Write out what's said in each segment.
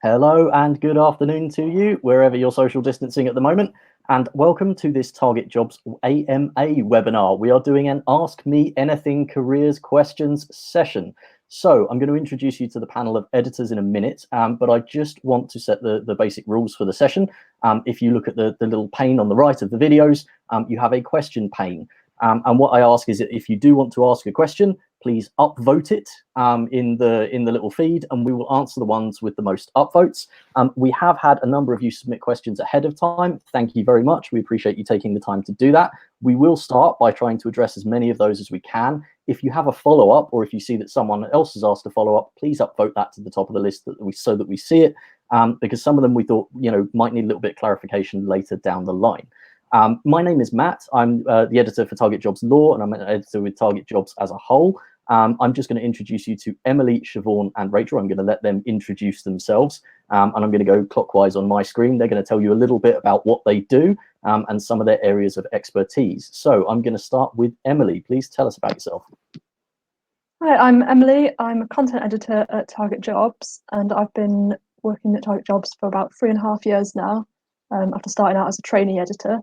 Hello and good afternoon to you, wherever you're social distancing at the moment, and welcome to this TARGETjobs AMA webinar. We are doing an Ask Me Anything Careers Questions session. So I'm going to introduce you to the panel of editors in a minute, but I just want to set the basic rules for the session. If you look at the little pane on the right of the videos, you have a question pane. And what I ask is that if you do want to ask a question, please upvote it in the little feed, and we will answer the ones with the most upvotes. We have had a number of you submit questions ahead of time. Thank you very much. We appreciate you taking the time to do that. We will start by trying to address as many of those as we can. If you have a follow-up, or if you see that someone else has asked a follow-up, please upvote that to the top of the list so that we see it, because some of them we thought might need a little bit of clarification later down the line. My name is Matt. I'm the editor for TARGETjobs Law, and I'm an editor with TARGETjobs as a whole. I'm just going to introduce you to Emily, Siobhan, and Rachel. I'm going to let them introduce themselves, and I'm going to go clockwise on my screen. They're going to tell you a little bit about what they do and some of their areas of expertise. So I'm going to start with Emily. Please tell us about yourself. Hi, I'm Emily. I'm a content editor at TARGETjobs, and I've been working at TARGETjobs for about 3.5 years now, after starting out as a trainee editor.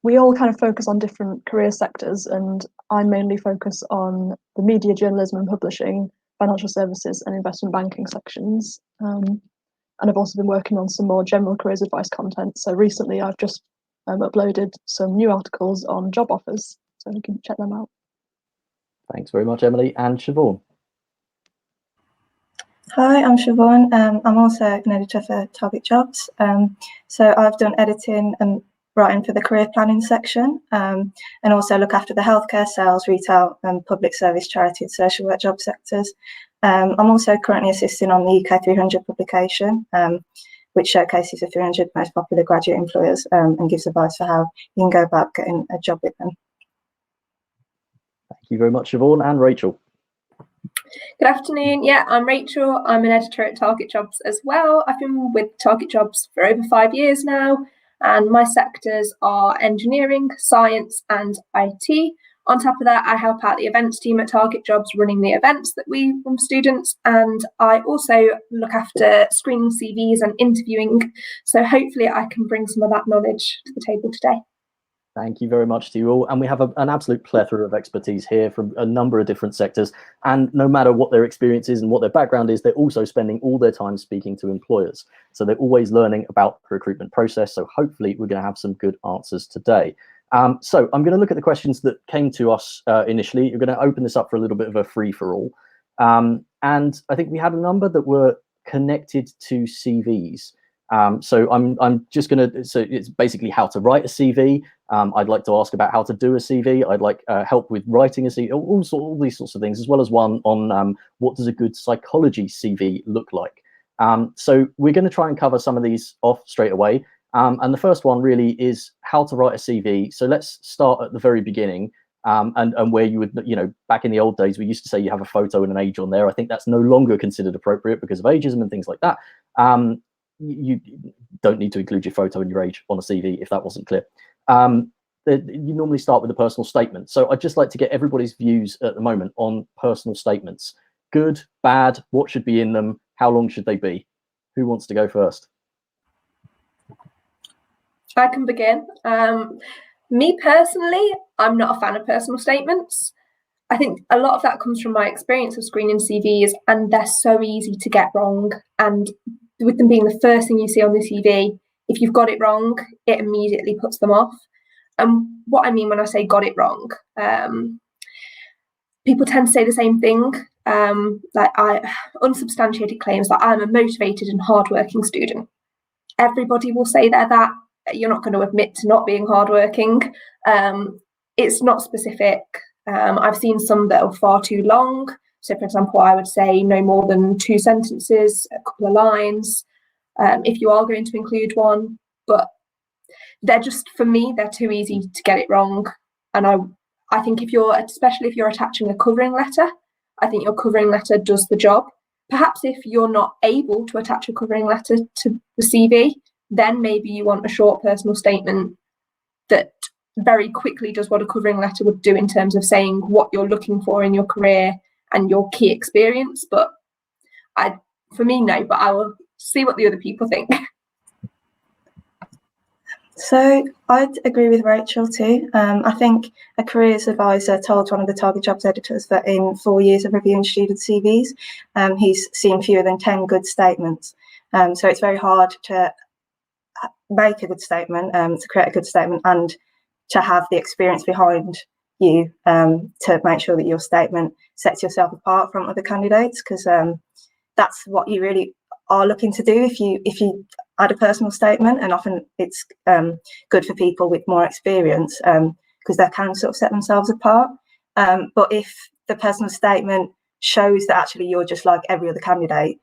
We all kind of focus on different career sectors, and I mainly focus on the media, journalism and publishing, financial services and investment banking sections. And I've also been working on some more general careers advice content. So recently I've just uploaded some new articles on job offers, so you can check them out. Thanks very much, Emily. And Siobhan. Hi, I'm Siobhan. I'm also an editor for TARGETjobs. So I've done editing and writing for the career planning section, and also look after the healthcare, sales, retail and public service, charity and social work job sectors. I'm also currently assisting on the UK 300 publication, which showcases the 300 most popular graduate employers and gives advice for how you can go about getting a job with them. Thank you very much, Siobhan. And Rachel. Good afternoon. Yeah, I'm Rachel. I'm an editor at TARGETjobs as well. I've been with TARGETjobs for over 5 years now, and my sectors are engineering, science and IT. On top of that, I help out the events team at TARGETjobs running the events that we run for students, and I also look after screening CVs and interviewing, so hopefully I can bring some of that knowledge to the table today. Thank you very much to you all. And we have an absolute plethora of expertise here from a number of different sectors. And no matter what their experience is and what their background is, they're also spending all their time speaking to employers. So they're always learning about the recruitment process. So hopefully we're going to have some good answers today. So I'm going to look at the questions that came to us initially. You're going to open this up for a little bit of a free-for-all. And I think we had a number that were connected to CVs. So I'm just going to, so it's basically how to write a CV. I'd like to ask about how to do a CV. I'd like help with writing a CV, all these sorts of things, as well as one on what does a good psychology CV look like. So we're going to try and cover some of these off straight away. And the first one really is how to write a CV. So let's start at the very beginning. And where you would, back in the old days, we used to say you have a photo and an age on there. I think that's no longer considered appropriate because of ageism and things like that. You don't need to include your photo and your age on a CV if that wasn't clear. You normally start with a personal statement. So I'd just like to get everybody's views at the moment on personal statements. Good, bad, what should be in them? How long should they be? Who wants to go first? I can begin. Me personally, I'm not a fan of personal statements. I think a lot of that comes from my experience of screening CVs, and they're so easy to get wrong. And with them being the first thing you see on the CV, if you've got it wrong, it immediately puts them off. And what I mean when I say got it wrong, people tend to say the same thing, unsubstantiated claims that I'm a motivated and hardworking student. Everybody will say they're that. You're not going to admit to not being hardworking. It's not specific. I've seen some that are far too long. So, for example, I would say no more than 2 sentences, a couple of lines, if you are going to include one. But they're just, for me, they're too easy to get it wrong. And I think especially if you're attaching a covering letter, I think your covering letter does the job. Perhaps if you're not able to attach a covering letter to the CV, then maybe you want a short personal statement that very quickly does what a covering letter would do in terms of saying what you're looking for in your career and your key experience. But for me, no, but I will see what the other people think. So I'd agree with Rachel too. I think a careers advisor told one of the TARGETjobs editors that in 4 years of reviewing student CVs, he's seen fewer than 10 good statements. So it's very hard to make a good statement, to create a good statement, and to have the experience behind you to make sure that your statement sets yourself apart from other candidates, because that's what you really are looking to do if you add a personal statement. And often it's good for people with more experience because they can sort of set themselves apart. But if the personal statement shows that actually you're just like every other candidate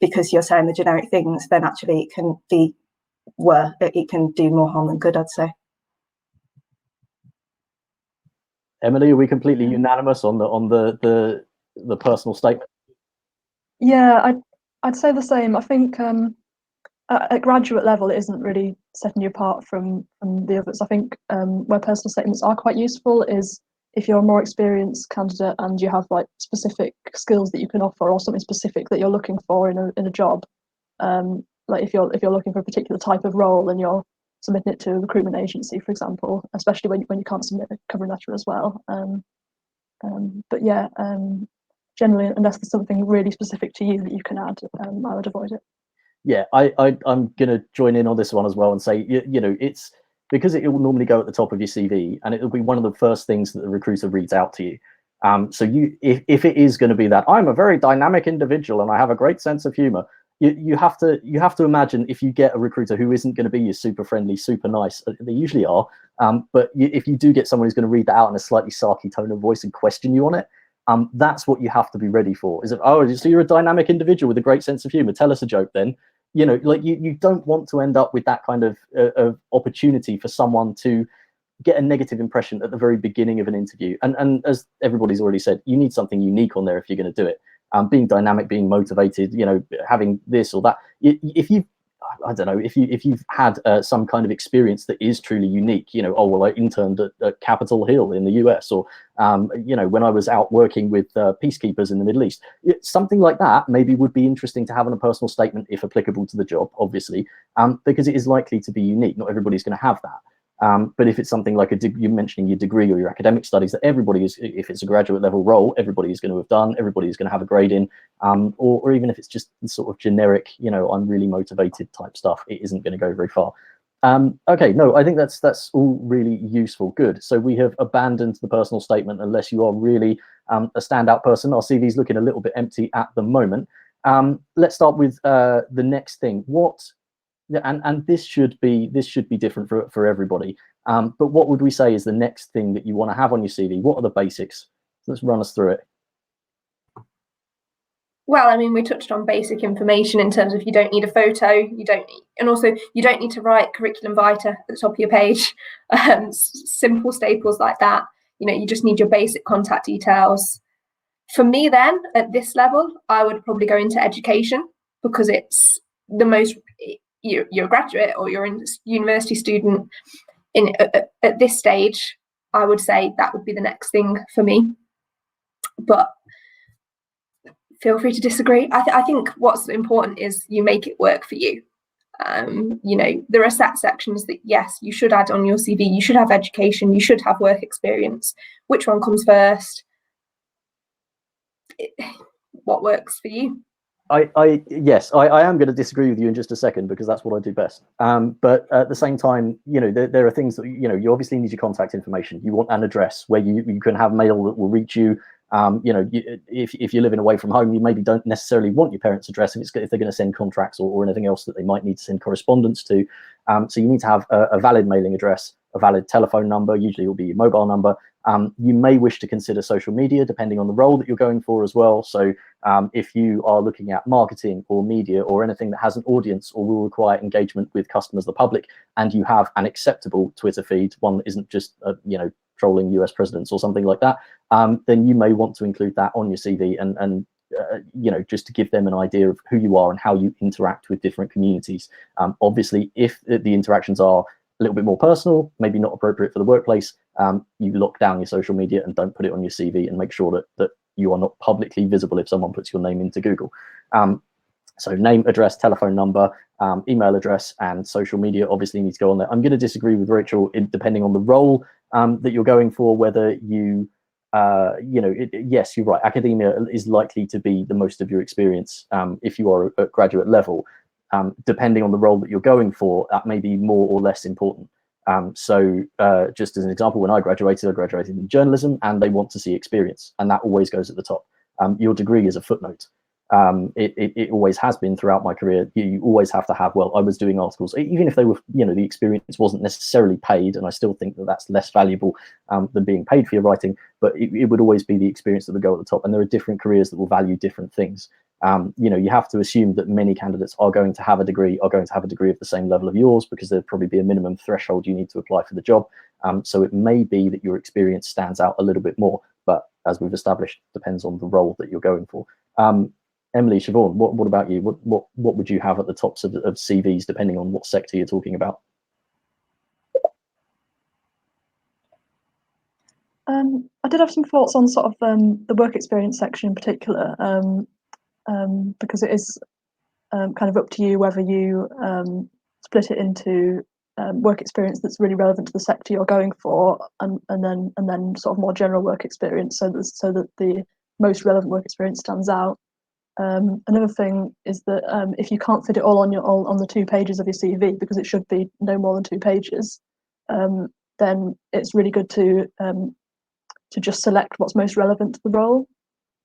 because you're saying the generic things, then actually it can be it can do more harm than good, I'd say. Emily, are we completely unanimous on the personal statement? Yeah, I'd say the same. I think at graduate level, it isn't really setting you apart from the others. I think where personal statements are quite useful is if you're a more experienced candidate and you have like specific skills that you can offer, or something specific that you're looking for in a job. Like if you're looking for a particular type of role and you're submitting it to a recruitment agency, for example, especially when you can't submit a covering letter as well. But yeah, generally, unless there's something really specific to you that you can add, I would avoid it. Yeah, I'm going to join in on this one as well and say, you know, it's because it will normally go at the top of your CV and it'll be one of the first things that the recruiter reads out to you. So if it is going to be that I'm a very dynamic individual and I have a great sense of humor, you have to imagine if you get a recruiter who isn't going to be your super friendly, super nice, they usually are. But if you do get someone who's going to read that out in a slightly sarky tone of voice and question you on it, that's what you have to be ready for. Is it, oh, so you're a dynamic individual with a great sense of humor? Tell us a joke then. You know, like you don't want to end up with that kind of opportunity for someone to get a negative impression at the very beginning of an interview. And as everybody's already said, you need something unique on there if you're going to do it. Being dynamic, being motivated, you know, having this or that. If you, I don't know, if you've had some kind of experience that is truly unique, you know, oh well, I interned at Capitol Hill in the US, or you know, when I was out working with peacekeepers in the Middle East, something like that maybe would be interesting to have in a personal statement if applicable to the job, obviously, because it is likely to be unique. Not everybody's going to have that. But if it's something like you're mentioning your degree or your academic studies that everybody is, if it's a graduate level role, everybody is going to have done, everybody is going to have a grade in, or even if it's just sort of generic, you know, I'm really motivated type stuff, it isn't going to go very far. Okay, no, I think that's all really useful. Good. So we have abandoned the personal statement unless you are really a standout person. Our CV is looking a little bit empty at the moment. Let's start with the next thing. And this should be different for everybody. But what would we say is the next thing that you want to have on your CV? What are the basics? Let's run us through it. Well, I mean, we touched on basic information in terms of you don't need a photo, and also you don't need to write curriculum vitae at the top of your page. Simple staples like that. You know, you just need your basic contact details. For me, then at this level, I would probably go into education because it's the most. You're a graduate or you're a university student at this stage, I would say that would be the next thing for me. But feel free to disagree. I think what's important is you make it work for you. You know, there are set sections that, yes, you should add on your CV. You should have education. You should have work experience. Which one comes first? What works for you? Yes, I am going to disagree with you in just a second because that's what I do best. But at the same time, you know, there are things that, you know, you obviously need your contact information. You want an address where you can have mail that will reach you. You know, if you're living away from home, you maybe don't necessarily want your parents' address if they're going to send contracts or anything else that they might need to send correspondence to. So you need to have a valid mailing address, a valid telephone number. Usually it will be your mobile number. You may wish to consider social media depending on the role that you're going for as well. So if you are looking at marketing or media or anything that has an audience or will require engagement with customers, the public, and you have an acceptable Twitter feed, one that isn't just, you know, trolling US presidents or something like that, then you may want to include that on your CV and you know, just to give them an idea of who you are and how you interact with different communities. Obviously, if the interactions are a little bit more personal, maybe not appropriate for the workplace, you lock down your social media and don't put it on your CV and make sure that you are not publicly visible if someone puts your name into Google. So name, address, telephone number, email address, and social media obviously need to go on there. I'm going to disagree with Rachel, depending on the role that you're going for, whether you, yes, you're right. Academia is likely to be the most of your experience if you are at graduate level. Depending on the role that you're going for, that may be more or less important. So just as an example, when I graduated in journalism, and they want to see experience, and that always goes at the top. Your degree is a footnote. It always has been throughout my career. You always have to have, well, I was doing articles, even if they were, the experience wasn't necessarily paid, and I still think that that's less valuable than being paid for your writing, but it would always be the experience that would go at the top. And there are different careers that will value different things. You have to assume that many candidates are going to have a degree of the same level of yours, because there'd probably be a minimum threshold you need to apply for the job. So it may be that your experience stands out a little bit more, but as we've established, depends on the role that you're going for. Emily, Siobhan, what about you? What would you have at the tops of CVs, depending on what sector you're talking about? I did have some thoughts on sort of the work experience section in particular, because it is kind of up to you whether you split it into work experience that's really relevant to the sector you're going for, and then sort of more general work experience, so that the most relevant work experience stands out. Another thing is that if you can't fit it all on the 2 pages of your CV, because it should be no more than 2 pages, then it's really good to just select what's most relevant to the role,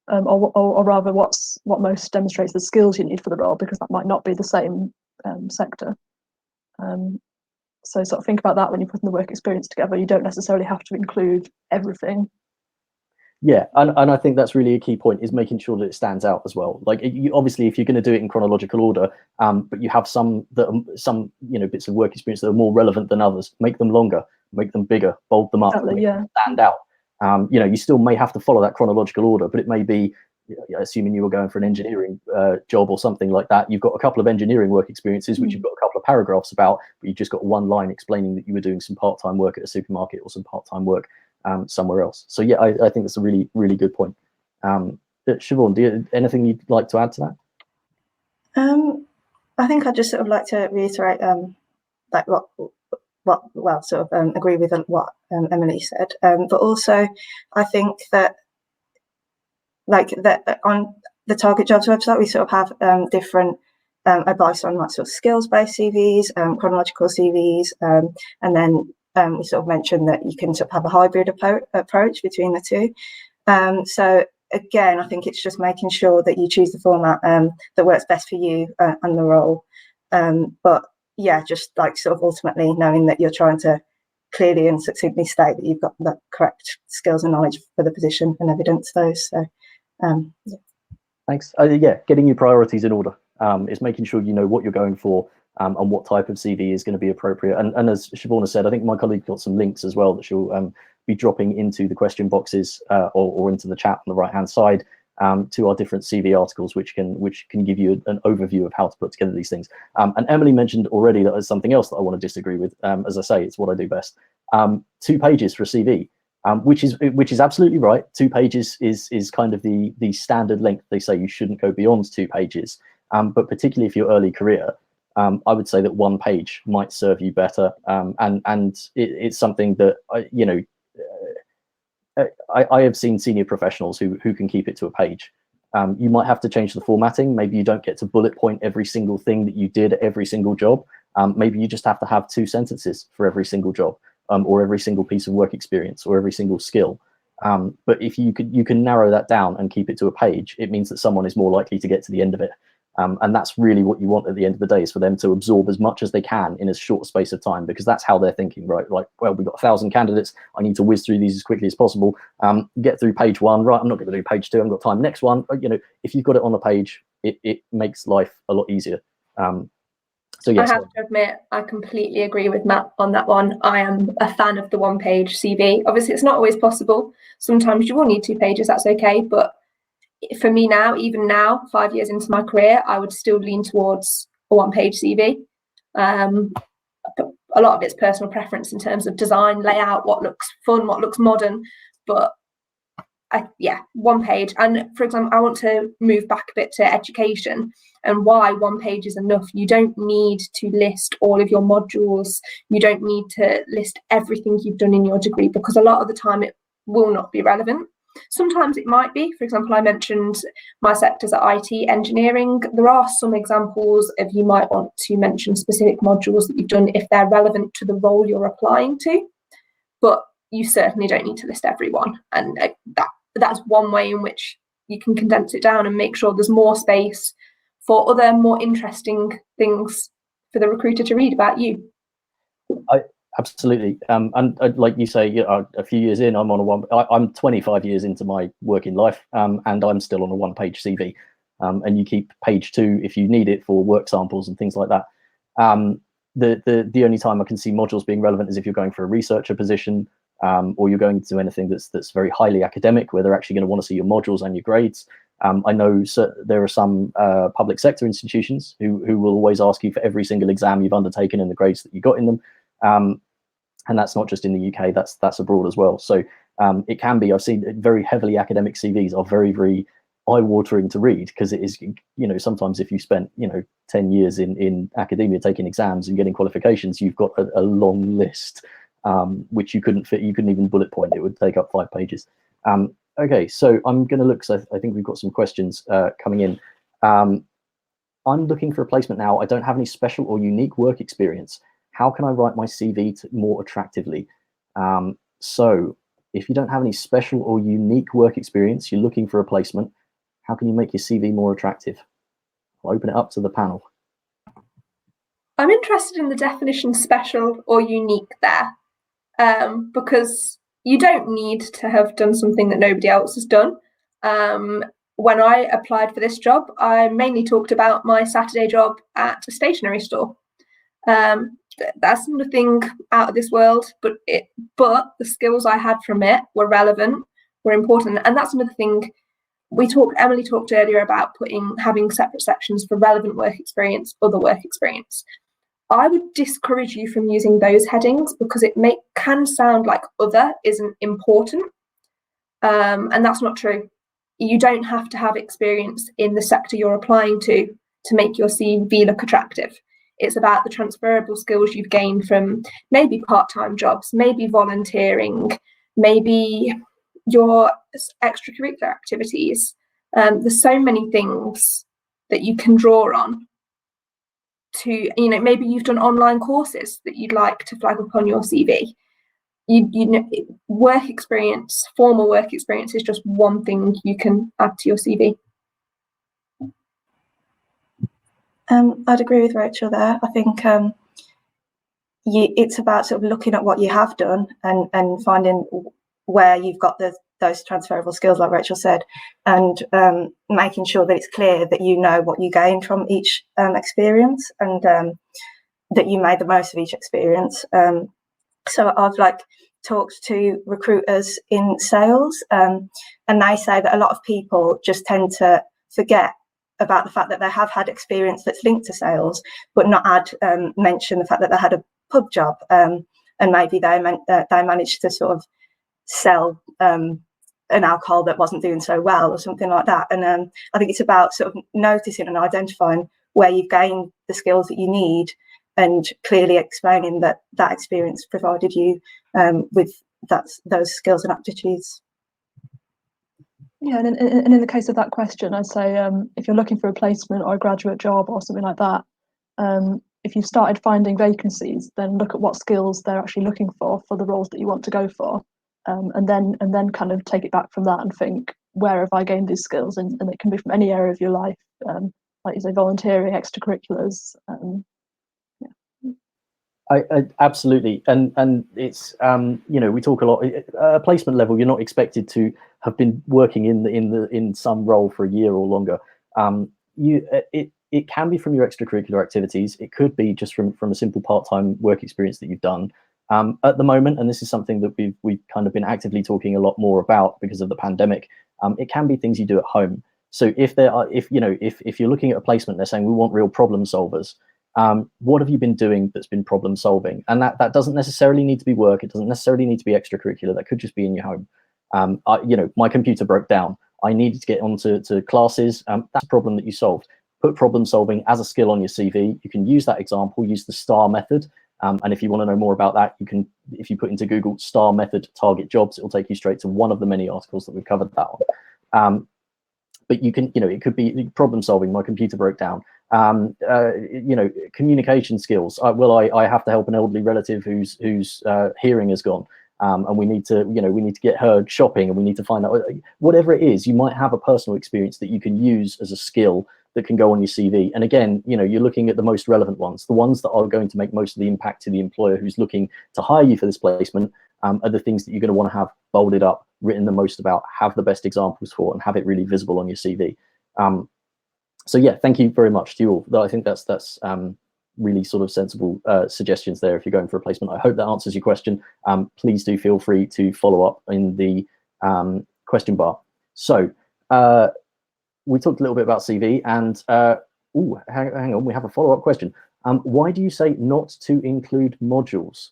or rather what most demonstrates the skills you need for the role, because that might not be the same sector. So sort of think about that when you're putting the work experience together. You don't necessarily have to include everything. Yeah, and I think that's really a key point, is making sure that it stands out as well. Like, obviously, if you're going to do it in chronological order, but you have some bits of work experience that are more relevant than others, make them longer, make them bigger, bold them up, Exactly, yeah. them stand out. You still may have to follow that chronological order, but it may be, assuming you were going for an engineering job or something like that, you've got a couple of engineering work experiences, which you've got a couple of paragraphs about, but you've just got one line explaining that you were doing some part-time work at a supermarket or some part-time work somewhere else. So yeah, I think that's a really, really good point. Siobhan, anything you'd like to add to that? I think I'd just sort of like to reiterate like what sort of agree with what Emily said, but also I think that on the TARGETjobs website we sort of have different advice on like sort of skills-based CVs, chronological CVs, and then we sort of mentioned that you can sort of have a hybrid approach between the two. So again, I think it's just making sure that you choose the format that works best for you and the role. But yeah, just like sort of ultimately knowing that you're trying to clearly and succinctly state that you've got the correct skills and knowledge for the position and evidence those. So yeah. Thanks. Yeah, getting your priorities in order is making sure you know what you're going for and what type of CV is going to be appropriate. And as Siobhan said, I think my colleague got some links as well that she'll be dropping into the question boxes or into the chat on the right-hand side to our different CV articles, which can give you an overview of how to put together these things. And Emily mentioned already that there's something else that I want to disagree with. As I say, it's what I do best. 2 pages for a CV. Which is absolutely right. 2 pages is kind of the standard length. They say you shouldn't go beyond 2 pages. But particularly if you're early career, I would say that 1 page might serve you better. And it's something that I have seen senior professionals who can keep it to a page. You might have to change the formatting. Maybe you don't get to bullet point every single thing that you did at every single job. Maybe you just have to have 2 sentences for every single job. Or every single piece of work experience, or every single skill. But if you can narrow that down and keep it to a page, it means that someone is more likely to get to the end of it. And that's really what you want at the end of the day, is for them to absorb as much as they can in as short a space of time, because that's how they're thinking, right? Like, well, we've got 1,000 candidates. I need to whiz through these as quickly as possible. Get through page 1, right? I'm not going to do page 2. I haven't got time. Next one. If you've got it on the page, it makes life a lot easier. So yes, I have to admit, I completely agree with Matt on that one. I am a fan of the 1-page CV. Obviously, it's not always possible. Sometimes you will need 2 pages, that's okay. But for me now, even now, 5 years into my career, I would still lean towards a 1-page CV. But a lot of it's personal preference in terms of design, layout, what looks fun, what looks modern. But yeah, one page. And for example, I want to move back a bit to education and why one page is enough. You don't need to list all of your modules. You don't need to list everything you've done in your degree, because a lot of the time it will not be relevant. Sometimes it might be. For example, I mentioned my sectors are IT, engineering. There are some examples of you might want to mention specific modules that you've done if they're relevant to the role you're applying to, but you certainly don't need to list everyone. And that's one way in which you can condense it down and make sure there's more space for other more interesting things for the recruiter to read about you. Absolutely. And like you say, a few years in, I'm 25 years into my working life, and I'm still on a one-page CV. And you keep page 2 if you need it for work samples and things like that. The only time I can see modules being relevant is if you're going for a researcher position, or you're going to do anything that's very highly academic, where they're actually going to want to see your modules and your grades. I know there are some public sector institutions who will always ask you for every single exam you've undertaken and the grades that you got in them. And that's not just in the UK, that's abroad as well. So it can be, I've seen very heavily academic CVs are very, very eye-watering to read, because it is, sometimes if you spent, 10 years in academia taking exams and getting qualifications, you've got a long list, which you couldn't even bullet point. It would take up 5 pages. Okay, so I'm going to look, so I think we've got some questions coming in. I'm looking for a placement now. I don't have any special or unique work experience. How can I write my CV more attractively? So if you don't have any special or unique work experience, you're looking for a placement, how can you make your CV more attractive? I'll open it up to the panel. I'm interested in the definition special or unique there, because you don't need to have done something that nobody else has done. When I applied for this job, I mainly talked about my Saturday job at a stationery store. That's nothing out of this world, but the skills I had from it were relevant, were important. And that's another thing Emily talked earlier about having separate sections for relevant work experience, other work experience. I would discourage you from using those headings, because it can sound like other isn't important, and that's not true. You don't have to have experience in the sector you're applying to make your CV look attractive. It's about the transferable skills you've gained from maybe part-time jobs, maybe volunteering, maybe your extracurricular activities. There's so many things that you can draw on to, maybe you've done online courses that you'd like to flag up on your CV. Work experience, formal work experience is just one thing you can add to your CV. I'd agree with Rachel there. I think it's about sort of looking at what you have done and finding where you've got those transferable skills, like Rachel said, and making sure that it's clear that you know what you gained from each experience, and that you made the most of each experience. So I've talked to recruiters in sales, and they say that a lot of people just tend to forget about the fact that they have had experience that's linked to sales, but not mention the fact that they had a pub job, and maybe they managed to sort of sell an alcohol that wasn't doing so well or something like that. And I think it's about sort of noticing and identifying where you've gained the skills that you need, and clearly explaining that experience provided you with those skills and aptitudes. Yeah, and in the case of that question, I'd say if you're looking for a placement or a graduate job or something like that, if you've started finding vacancies, then look at what skills they're actually looking for the roles that you want to go for, and then kind of take it back from that and think, where have I gained these skills? And it can be from any area of your life, like you say, volunteering, extracurriculars. I absolutely, and it's we talk a lot at a placement level. You're not expected to have been working in some role for a year or longer. It can be from your extracurricular activities. It could be just from a simple part-time work experience that you've done at the moment. And this is something that we've kind of been actively talking a lot more about because of the pandemic. It can be things you do at home. So if you're looking at a placement, they're saying we want real problem solvers. What have you been doing that's been problem solving? And that doesn't necessarily need to be work. It doesn't necessarily need to be extracurricular. That could just be in your home. My computer broke down. I needed to get onto classes. That's a problem that you solved. Put problem solving as a skill on your CV. You can use that example, use the STAR method. And if you want to know more about that, you can, if you put into Google STAR method target jobs, it will take you straight to one of the many articles that we've covered that on. But you can, it could be problem solving. My computer broke down. Communication skills. I have to help an elderly relative whose hearing has gone. And we need to get her shopping, and we need to find out whatever it is. You might have a personal experience that you can use as a skill that can go on your CV. And again, you're looking at the most relevant ones, the ones that are going to make most of the impact to the employer who's looking to hire you for this placement, are the things that you're going to want to have bolded up, written the most about, have the best examples for, and have it really visible on your CV. So yeah, thank you very much to you all. I think that's really sort of sensible suggestions there if you're going for a placement. I hope that answers your question. Please do feel free to follow up in the question bar. So we talked a little bit about CV, and hang on, we have a follow-up question. Why do you say not to include modules?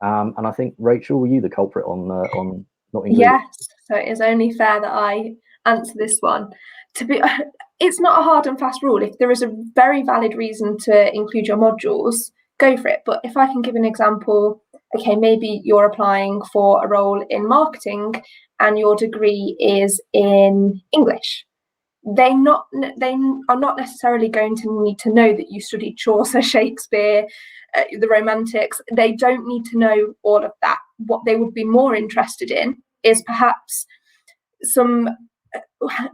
And I think, Rachel, were you the culprit on not including? Yes, so it is only fair that I answer this one. It's not a hard and fast rule. If there is a very valid reason to include your modules, go for it. But if I can give an example, okay, maybe you're applying for a role in marketing and your degree is in English. They are not necessarily going to need to know that you studied Chaucer, Shakespeare, the Romantics. They don't need to know all of that. What they would be more interested in is perhaps some,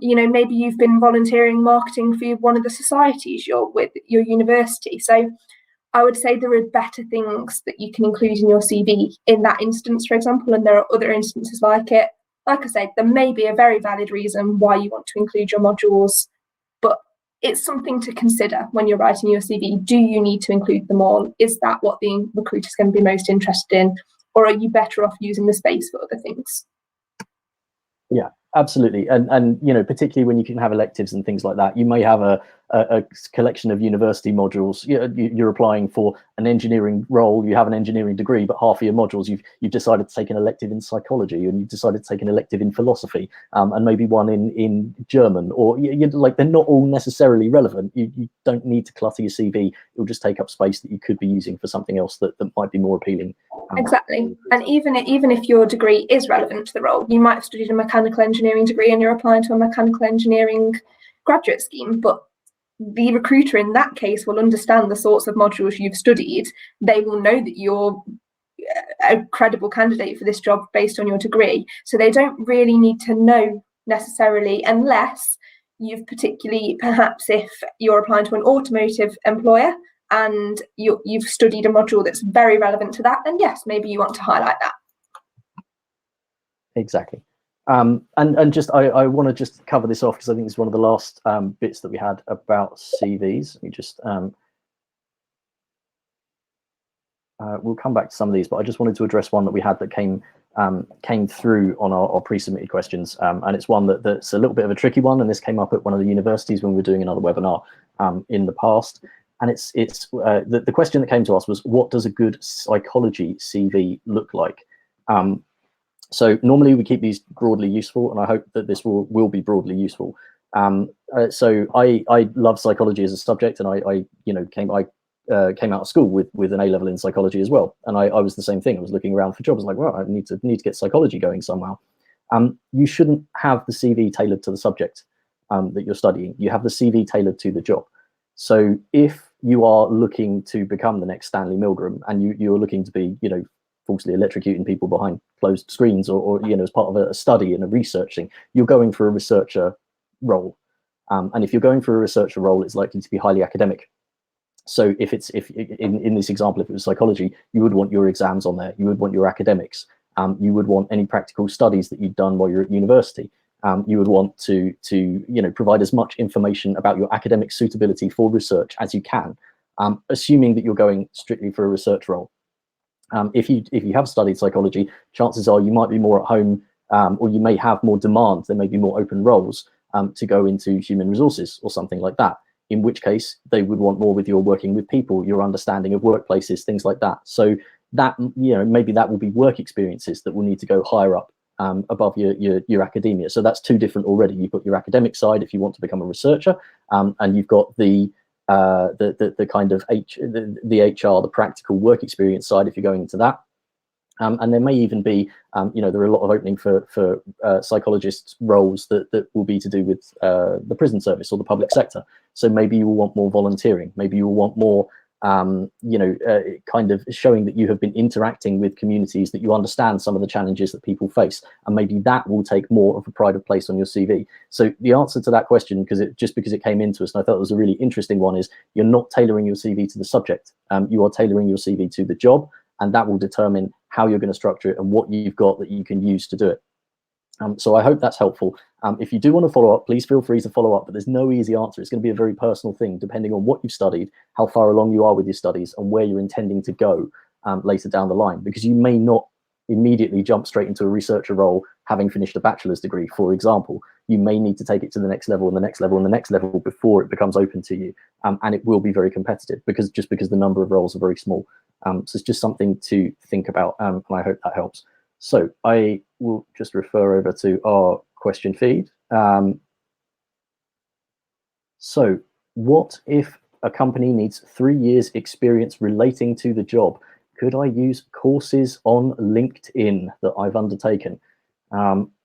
maybe you've been volunteering marketing for one of the societies you're with your university. So I would say there are better things that you can include in your CV in that instance, for example, and there are other instances like it. Like I said, there may be a very valid reason why you want to include your modules, but it's something to consider when you're writing your CV. Do you need to include them all? Is that what the recruiter's going to be most interested in? Or are you better off using the space for other things? Yeah, absolutely. And particularly when you can have electives and things like that, you may have a collection of university modules. You're applying for an engineering role, you have an engineering degree, but half of your modules you've decided to take an elective in psychology, and you've decided to take an elective in philosophy, and maybe one in German, or they're not all necessarily relevant. You don't need to clutter your CV. It'll just take up space that you could be using for something else that might be more appealing. Exactly. And even if your degree is relevant to the role, you might have studied a mechanical engineering degree and you're applying to a mechanical engineering graduate scheme, but the recruiter in that case will understand the sorts of modules you've studied. They will know that you're a credible candidate for this job based on your degree. So they don't really need to know necessarily, unless you've particularly, perhaps if you're applying to an automotive employer and you've studied a module that's very relevant to that, then yes, maybe you want to highlight that. Exactly. And just I want to just cover this off because I think it's one of the last bits that we had about CVs. Let me just we'll come back to some of these, but I just wanted to address one that we had that came through on our pre-submitted questions, and it's one that's a little bit of a tricky one, and this came up at one of the universities when we were doing another webinar in the past. And it's the question that came to us was, what does a good psychology CV look like? So normally we keep these broadly useful, and I hope that this will be broadly useful. So I love psychology as a subject, and I came out of school with an A-level in psychology as well. And I was the same thing. I was looking around for jobs, like, well, I need to get psychology going somehow. You shouldn't have the CV tailored to the subject that you're studying. You have the CV tailored to the job. So if you are looking to become the next Stanley Milgram, and you're looking to be, falsely electrocuting people behind closed screens, or as part of a study and a research thing, you're going for a researcher role. And if you're going for a researcher role, it's likely to be highly academic. So if in this example, if it was psychology, you would want your exams on there. You would want your academics. You would want any practical studies that you've done while you're at university. You would want to provide as much information about your academic suitability for research as you can, assuming that you're going strictly for a research role. If you have studied psychology, chances are you might be more at home, or you may have more demand. There may be more open roles to go into human resources or something like that, in which case they would want more with your working with people, your understanding of workplaces, things like that. So that, maybe that will be work experiences that will need to go higher up above your academia. So that's two different already. You've got your academic side if you want to become a researcher, and you've got the kind of the HR, the practical work experience side if you're going into that. And there may even be, there are a lot of opening for psychologists roles that will be to do with the prison service or the public sector. So maybe you will want more volunteering. Maybe you will want more, kind of showing that you have been interacting with communities, that you understand some of the challenges that people face, and maybe that will take more of a pride of place on your CV. So the answer to that question, because it came into us, and I thought it was a really interesting one, is you're not tailoring your CV to the subject. You are tailoring your CV to the job, and that will determine how you're going to structure it and what you've got that you can use to do it. So I hope that's helpful. If you do want to follow up, please feel free to follow up, but there's no easy answer. It's going to be a very personal thing, depending on what you've studied, how far along you are with your studies, and where you're intending to go later down the line, because you may not immediately jump straight into a researcher role having finished a bachelor's degree, for example. You may need to take it to the next level and the next level and the next level before it becomes open to you, and it will be very competitive because the number of roles are very small. So it's just something to think about, and I hope that helps. So I will just refer over to our question feed. So what if a company needs 3 years experience relating to the job? Could I use courses on LinkedIn that I've undertaken?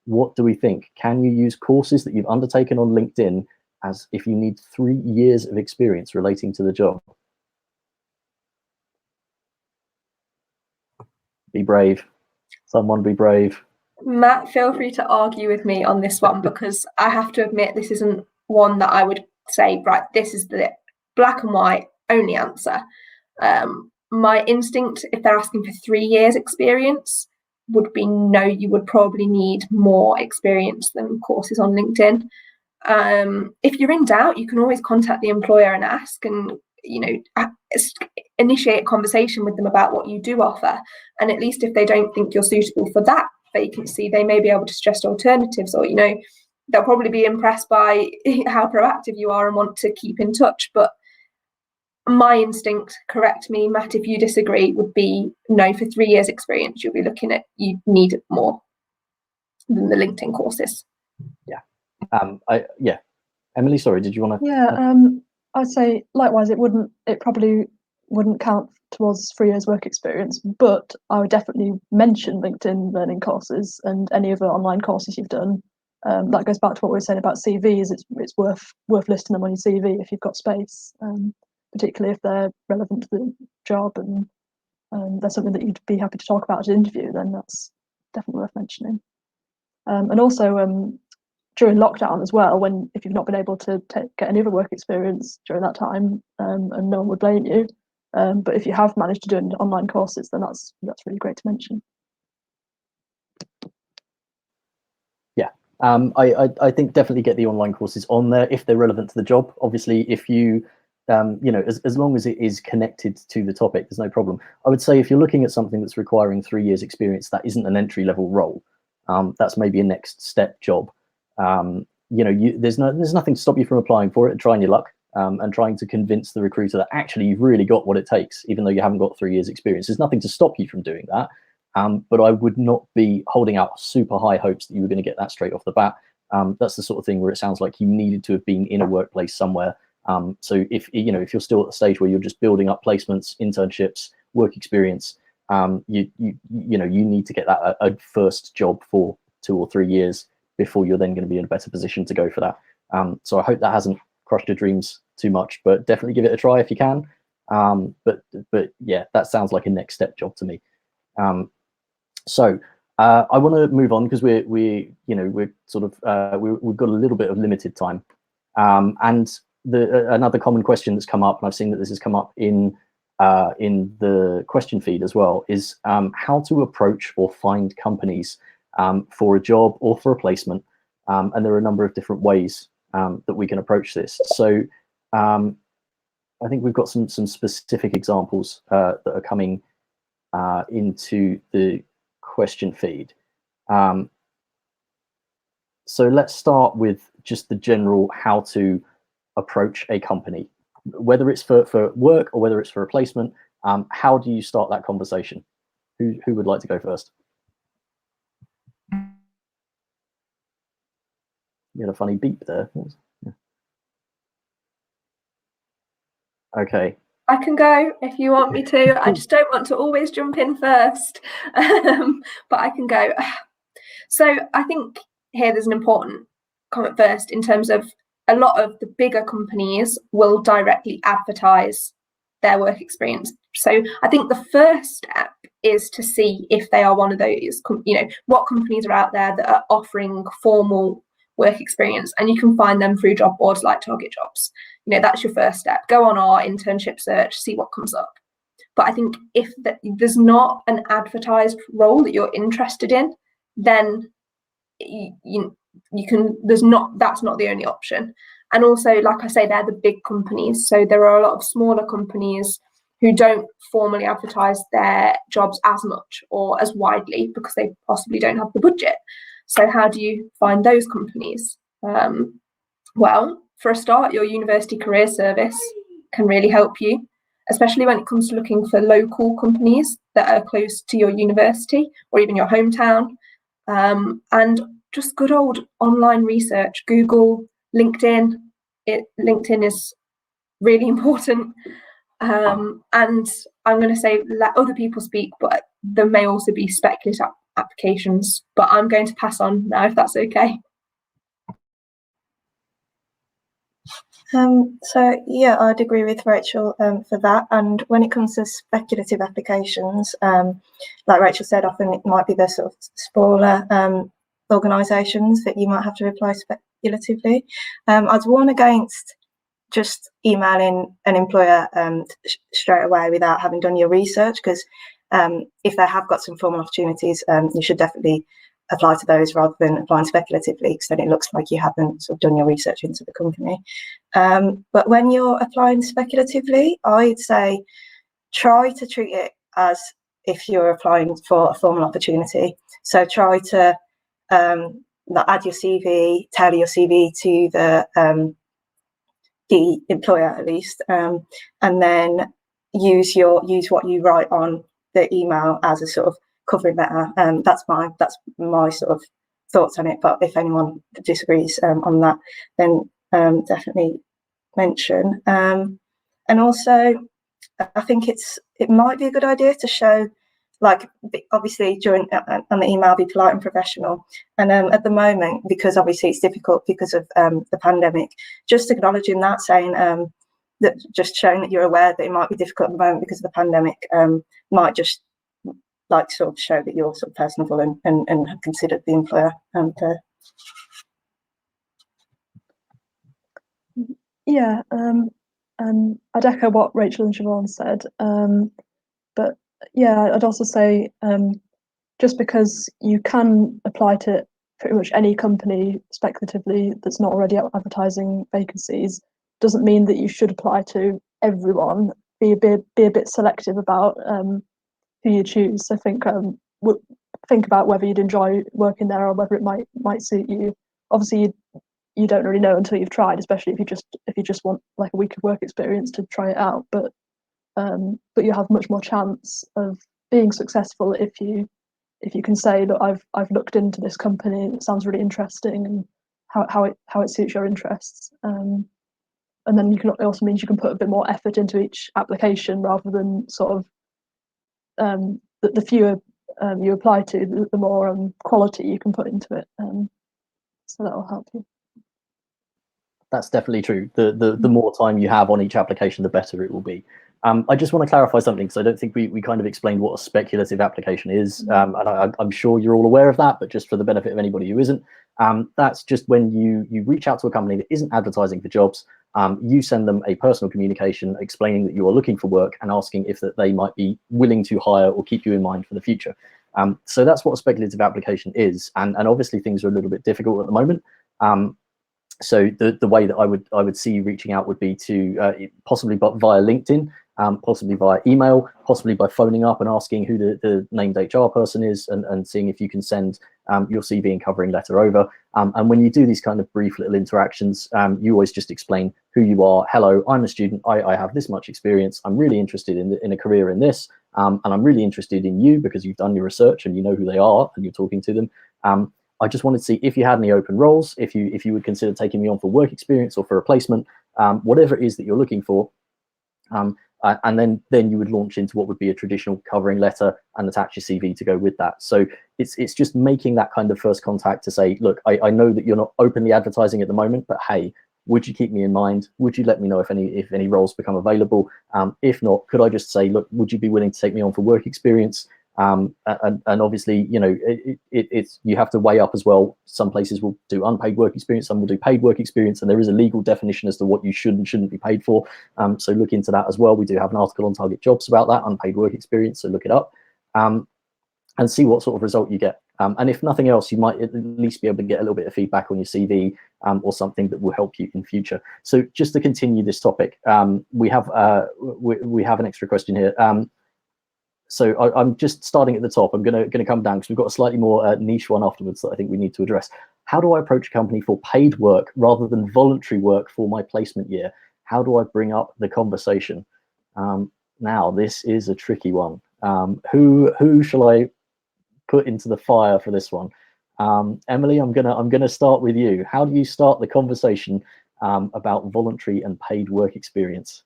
What do we think? Can you use courses that you've undertaken on LinkedIn as if you need 3 years of experience relating to the job? Be brave. Someone be brave. Matt, feel free to argue with me on this one, because I have to admit this isn't one that I would say, right, this is the black and white only answer. My instinct, if they're asking for 3 years experience, would be no, you would probably need more experience than courses on LinkedIn. If you're in doubt, you can always contact the employer and ask, and initiate a conversation with them about what you do offer. And at least if they don't think you're suitable for that vacancy, they may be able to suggest alternatives, or they'll probably be impressed by how proactive you are and want to keep in touch. But my instinct, correct me Matt if you disagree, would be no, for 3 years experience you'll be looking at, you need more than the LinkedIn courses. Emily, sorry, did you want to? Yeah, I'd say likewise, it probably wouldn't count towards 3 years work experience, but I would definitely mention LinkedIn learning courses and any other online courses you've done. That goes back to what we were saying about CVs. It's worth listing them on your CV if you've got space, particularly if they're relevant to the job and there's something that you'd be happy to talk about at an interview, then that's definitely worth mentioning. And also during lockdown as well, if you've not been able to get any other work experience during that time, and no one would blame you, but if you have managed to do online courses, then that's really great to mention. I think definitely get the online courses on there if they're relevant to the job. Obviously, if you, as long as it is connected to the topic, there's no problem. I would say if you're looking at something that's requiring 3 years experience, that isn't an entry-level role. That's maybe a next step job. There's nothing to stop you from applying for it and trying your luck, and trying to convince the recruiter that actually you've really got what it takes, even though you haven't got 3 years experience. There's nothing to stop you from doing that. But I would not be holding out super high hopes that you were going to get that straight off the bat. That's the sort of thing where it sounds like you needed to have been in a workplace somewhere. So if you're still at the stage where you're just building up placements, internships, work experience, you need to get that a first job for 2 or 3 years before you're then going to be in a better position to go for that. So I hope that hasn't crushed your dreams too much, but definitely give it a try if you can. But yeah, that sounds like a next step job to me. So I want to move on because we've got a little bit of limited time, and another common question that's come up, and I've seen that this has come up in the question feed as well, is how to approach or find companies for a job or for a placement, and there are a number of different ways that we can approach this. So I think we've got some specific examples that are coming into the question feed. So let's start with just the general how to approach a company, whether it's for work or whether it's for a placement. How do you start that conversation? Who would like to go first? You had a funny beep there. Yeah. Okay. I can go if you want me to. I just don't want to always jump in first, but I can go. So I think here there's an important comment first in terms of a lot of the bigger companies will directly advertise their work experience. So I think the first step is to see if they are one of those, what companies are out there that are offering formal work experience, and you can find them through job boards like TARGETjobs. That's your first step. Go on our internship search, see what comes up. But I think if there's not an advertised role that you're interested in, then you can. That's not the only option. And also, like I say, they're the big companies. So there are a lot of smaller companies who don't formally advertise their jobs as much or as widely because they possibly don't have the budget. So how do you find those companies? Well, for a start, your university career service can really help you, especially when it comes to looking for local companies that are close to your university or even your hometown. And just good old online research, Google, LinkedIn. LinkedIn is really important. And I'm going to say let other people speak, but there may also be speculative applications. But I'm going to pass on now, if that's okay. So yeah, I'd agree with Rachel for that. And when it comes to speculative applications, like Rachel said, often it might be the sort of smaller organisations that you might have to apply speculatively. I'd warn against just emailing an employer straight away without having done your research, because if they have got some formal opportunities, you should definitely apply to those rather than applying speculatively, because then it looks like you haven't sort of done your research into the company. But when you're applying speculatively, I'd say try to treat it as if you're applying for a formal opportunity. So try to add your CV, tailor your CV to the employer at least, and then use what you write on the email as a sort of covering letter. That's my sort of thoughts on it. But if anyone disagrees on that, then definitely mention. And also, I think it might be a good idea to show, like, obviously during on the email, be polite and professional. And at the moment, because obviously it's difficult because of the pandemic, just acknowledging that, saying that, just showing that you're aware that it might be difficult at the moment because of the pandemic, might just like sort of show that you're sort of personable and have considered the employer. Yeah, I'd echo what Rachel and Siobhan said. But yeah, I'd also say just because you can apply to pretty much any company speculatively that's not already advertising vacancies, doesn't mean that you should apply to everyone. Be a bit selective about who you choose. I think about whether you'd enjoy working there or whether it might suit you. Obviously, you don't really know until you've tried, especially if you just want like a week of work experience to try it out. But you have much more chance of being successful if you can say, look, I've looked into this company, it sounds really interesting, and how it suits your interests. And then it also means you can put a bit more effort into each application rather than sort of the fewer you apply to, the more quality you can put into it. So that will help you. That's definitely true. The more time you have on each application, the better it will be. I just want to clarify something, because I don't think we kind of explained what a speculative application is. And I'm sure you're all aware of that, but just for the benefit of anybody who isn't, that's just when you reach out to a company that isn't advertising for jobs. You send them a personal communication explaining that you are looking for work and asking if that they might be willing to hire or keep you in mind for the future. So that's what a speculative application is. And obviously things are a little bit difficult at the moment. So the way that I would see reaching out would be to possibly via LinkedIn, possibly via email, possibly by phoning up and asking who the named HR person is, and seeing if you can send your CV and covering letter over. And when you do these kind of brief little interactions, you always just explain who you are. Hello, I'm a student. I have this much experience. I'm really interested in a career in this, and I'm really interested in you because you've done your research and you know who they are and you're talking to them. I just wanted to see if you had any open roles, if you would consider taking me on for work experience or for a placement, whatever it is that you're looking for. And then you would launch into what would be a traditional covering letter and attach your CV to go with that. So it's just making that kind of first contact to say, look, I know that you're not openly advertising at the moment, but hey, would you keep me in mind? Would you let me know if any roles become available? If not, could I just say, look, would you be willing to take me on for work experience? And obviously, you know, it's you have to weigh up as well. Some places will do unpaid work experience, some will do paid work experience, and there is a legal definition as to what you should and shouldn't be paid for. So look into that as well. We do have an article on TARGETjobs about that, unpaid work experience, so look it up and see what sort of result you get. And if nothing else, you might at least be able to get a little bit of feedback on your CV or something that will help you in future. So just to continue this topic, we have an extra question here. So I'm just starting at the top. I'm gonna come down because we've got a slightly more niche one afterwards that I think we need to address. How do I approach a company for paid work rather than voluntary work for my placement year? How do I bring up the conversation? Now this is a tricky one. Who shall I put into the fire for this one? Emily, I'm gonna start with you. How do you start the conversation about voluntary and paid work experience?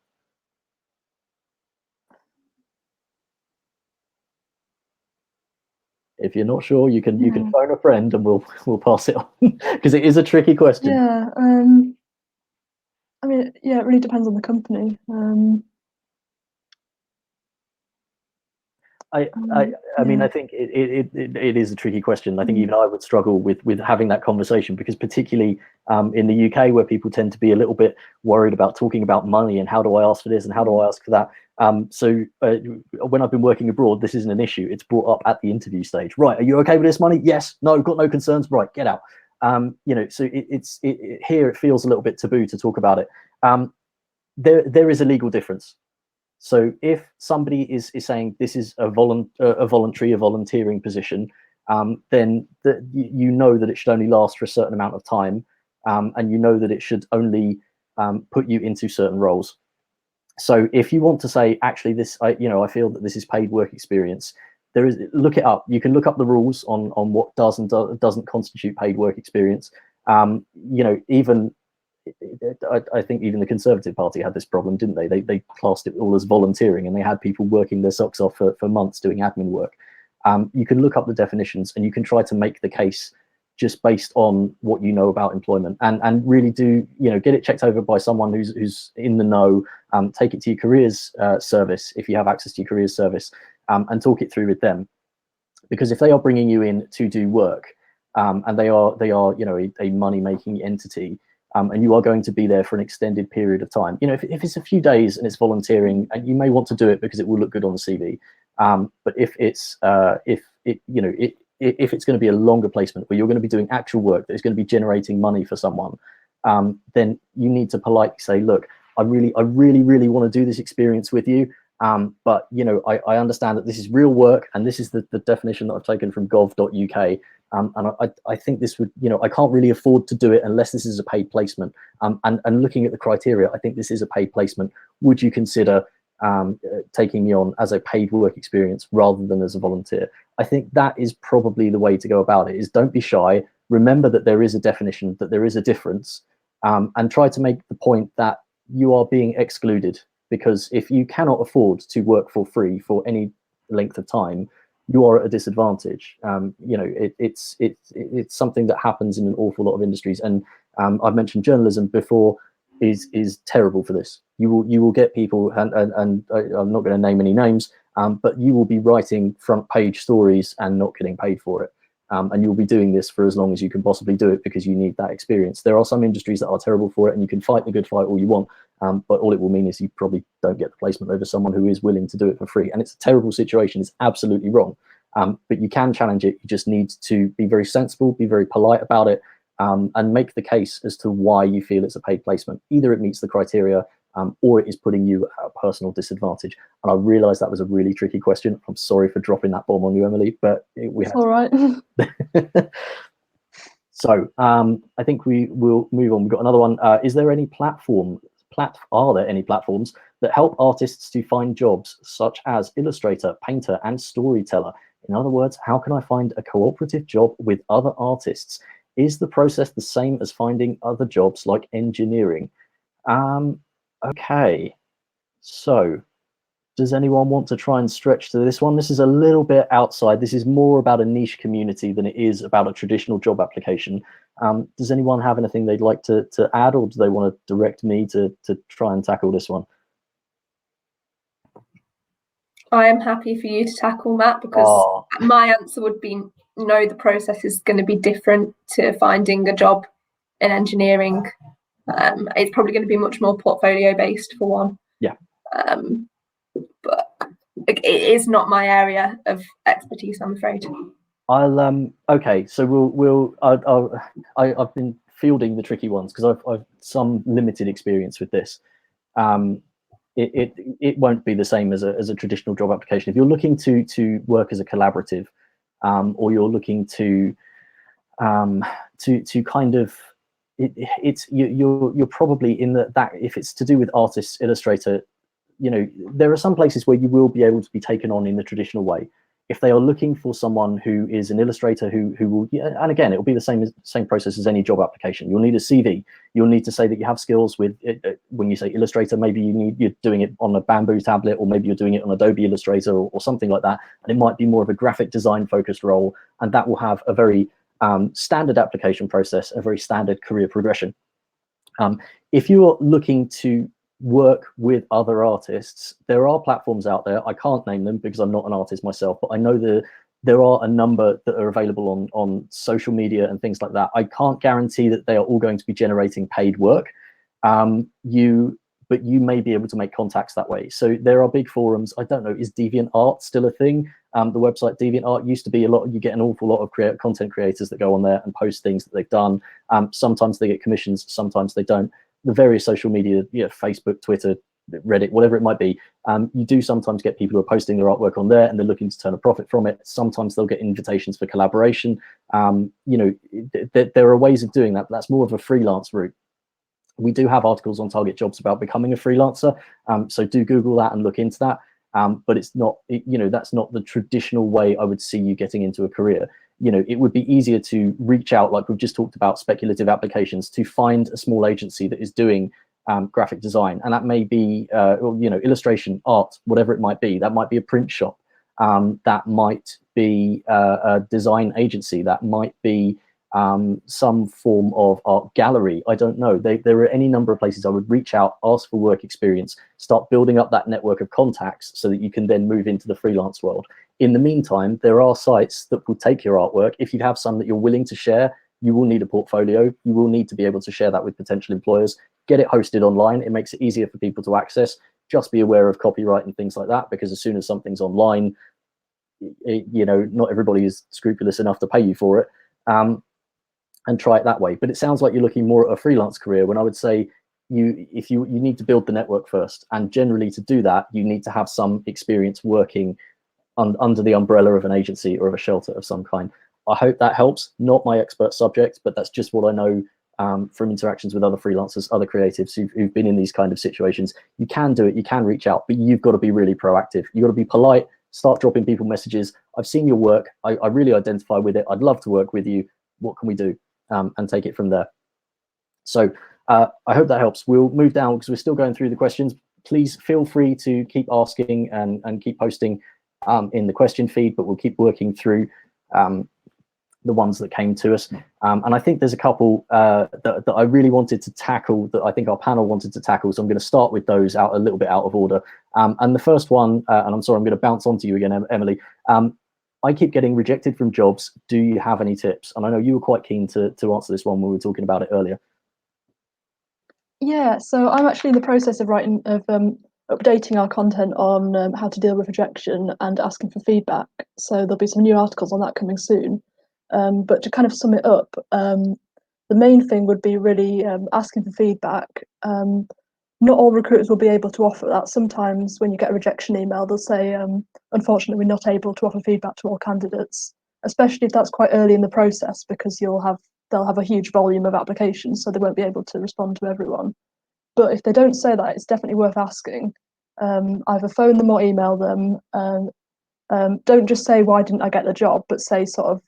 If you're not sure, you can phone a friend and we'll pass it on because it is a tricky question. Yeah, I mean, yeah, it really depends on the company. I mean, I think it is a tricky question. I think even I would struggle with having that conversation because particularly in the UK where people tend to be a little bit worried about talking about money and how do I ask for this and how do I ask for that. So when I've been working abroad, this isn't an issue. It's brought up at the interview stage. Right, are you okay with this money? Yes. No, got no concerns. Right, get out. You know, so here it feels a little bit taboo to talk about it. There is a legal difference. So if somebody is saying this is a volunteering position, then you know that it should only last for a certain amount of time, and you know that it should only put you into certain roles. So if you want to say, actually, I feel that this is paid work experience, look it up. You can look up the rules on what does and doesn't constitute paid work experience. You know, even I think even the Conservative Party had this problem, didn't they? They classed it all as volunteering, and they had people working their socks off for months doing admin work. You can look up the definitions, and you can try to make the case just based on what you know about employment, and really do, you know, get it checked over by someone who's in the know. Take it to your careers service if you have access to your careers service, and talk it through with them, because if they are bringing you in to do work, and they are you know a money making entity. And you are going to be there for an extended period of time. You know, if it's a few days and it's volunteering, and you may want to do it because it will look good on the CV. But if it's if it's going to be a longer placement where you're going to be doing actual work that is going to be generating money for someone, then you need to politely say, look, I really want to do this experience with you. But you know, I understand that this is real work, and this is the definition that I've taken from gov.uk. And I think this would, you know, I can't really afford to do it unless this is a paid placement. And looking at the criteria, I think this is a paid placement. Would you consider taking me on as a paid work experience rather than as a volunteer? I think that is probably the way to go about it. Is don't be shy. Remember that there is a definition, that there is a difference, and try to make the point that you are being excluded. Because if you cannot afford to work for free for any length of time, you are at a disadvantage. You know, it's something that happens in an awful lot of industries, and I've mentioned journalism before is terrible for this. You will get people, and I'm not going to name any names, but you will be writing front page stories and not getting paid for it. And you'll be doing this for as long as you can possibly do it because you need that experience. There are some industries that are terrible for it, and you can fight the good fight all you want, but all it will mean is you probably don't get the placement over someone who is willing to do it for free. And it's a terrible situation. It's absolutely wrong. But you can challenge it. You just need to be very sensible, be very polite about it, and make the case as to why you feel it's a paid placement. Either it meets the criteria, or it is putting you at a personal disadvantage. And I realize that was a really tricky question. I'm sorry for dropping that bomb on you, Emily, but we had all right. So I think we will move on. We've got another one. Is there any are there any platforms that help artists to find jobs, such as illustrator, painter, and storyteller? In other words, how can I find a cooperative job with other artists? Is the process the same as finding other jobs like engineering? Okay, so does anyone want to try and stretch to this one? This is a little bit outside. This is more about a niche community than it is about a traditional job application. Does anyone have anything they'd like to add, or do they want to direct me to try and tackle this one? I am happy for you to tackle, Matt, because my answer would be no, the process is going to be different to finding a job in engineering. It's probably going to be much more portfolio based for one. Yeah. But it is not my area of expertise, I'm afraid. I'll okay, so I've been fielding the tricky ones because I've some limited experience with this. It won't be the same as a traditional job application. If you're looking to work as a collaborative, or you're looking to kind of you're probably in that if it's to do with artists, illustrator, you know, there are some places where you will be able to be taken on in the traditional way. If they are looking for someone who is an illustrator who will, and again, it will be the same process as any job application. You'll need a CV. You'll need to say that you have skills with it. When you say illustrator, maybe you're doing it on a Bamboo tablet, or maybe you're doing it on Adobe Illustrator or something like that. And it might be more of a graphic design focused role, and that will have a very standard application process, a very standard career progression. If you're looking to work with other artists, there are platforms out there. I can't name them because I'm not an artist myself, but I know there are a number that are available on social media and things like that. I can't guarantee that they are all going to be generating paid work, but you may be able to make contacts that way. So there are big forums. I don't know, is Deviantart still a thing? The website Deviantart used to be you get an awful lot of content creators that go on there and post things that they've done. Sometimes they get commissions, sometimes they don't. The various social media, Facebook, Twitter, Reddit, whatever it might be, you do sometimes get people who are posting their artwork on there and they're looking to turn a profit from it. Sometimes they'll get invitations for collaboration. There are ways of doing that, but that's more of a freelance route. We do have articles on TARGETjobs about becoming a freelancer, so do Google that and look into that. But it's not, that's not the traditional way I would see you getting into a career. It would be easier to reach out, like we've just talked about, speculative applications, to find a small agency that is doing graphic design, and that may be illustration, art, whatever it might be. That might be a print shop, that might be a design agency, that might be some form of art gallery. I don't know. There are any number of places I would reach out, ask for work experience, start building up that network of contacts so that you can then move into the freelance world. In the meantime, there are sites that will take your artwork. If you have some that you're willing to share, you will need a portfolio. You will need to be able to share that with potential employers. Get it hosted online. It makes it easier for people to access. Just be aware of copyright and things like that, because as soon as something's online, not everybody is scrupulous enough to pay you for it. And try it that way. But it sounds like you're looking more at a freelance career, when I would say you need to build the network first. And generally, to do that, you need to have some experience working under the umbrella of an agency or of a shelter of some kind. I hope that helps. Not my expert subject, but that's just what I know from interactions with other freelancers, other creatives who've been in these kind of situations. You can do it, you can reach out, but you've got to be really proactive. You've got to be polite, start dropping people messages. I've seen your work, I really identify with it, I'd love to work with you, what can we do? And take it from there. So I hope that helps. We'll move down because we're still going through the questions. Please feel free to keep asking and keep posting in the question feed, but we'll keep working through the ones that came to us. And I think there's a couple that I really wanted to tackle, that I think our panel wanted to tackle. So I'm going to start with those a little bit out of order. And the first one, and I'm sorry, I'm going to bounce onto you again, Emily. I keep getting rejected from jobs. Do you have any tips? And I know you were quite keen to answer this one when we were talking about it earlier. Yeah, so I'm actually in the process of updating our content on how to deal with rejection and asking for feedback. So there'll be some new articles on that coming soon. But to kind of sum it up, the main thing would be really asking for feedback. Not all recruiters will be able to offer that. Sometimes when you get a rejection email, they'll say, unfortunately, we're not able to offer feedback to all candidates, especially if that's quite early in the process, because they'll have a huge volume of applications, so they won't be able to respond to everyone. But if they don't say that, it's definitely worth asking. Either phone them or email them. Don't just say, why didn't I get the job, but say sort of,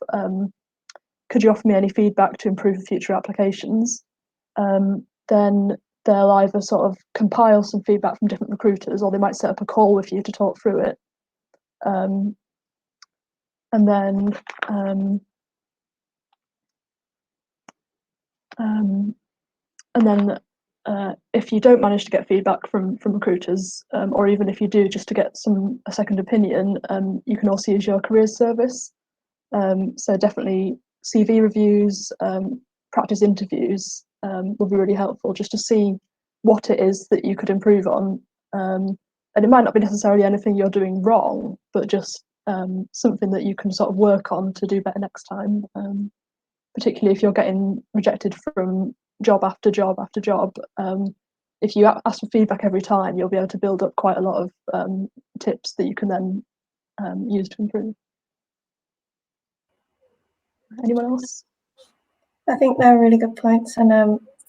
could you offer me any feedback to improve future applications? Then they'll either sort of compile some feedback from different recruiters, or they might set up a call with you to talk through it. And then if you don't manage to get feedback from recruiters, or even if you do, just to get a second opinion, you can also use your careers service. So definitely CV reviews, practice interviews will be really helpful, just to see what it is that you could improve on. And it might not be necessarily anything you're doing wrong, but just something that you can sort of work on to do better next time. Particularly if you're getting rejected from job after job after job. If you ask for feedback every time, you'll be able to build up quite a lot of tips that you can then use to improve. Anyone else? I think they're really good points, and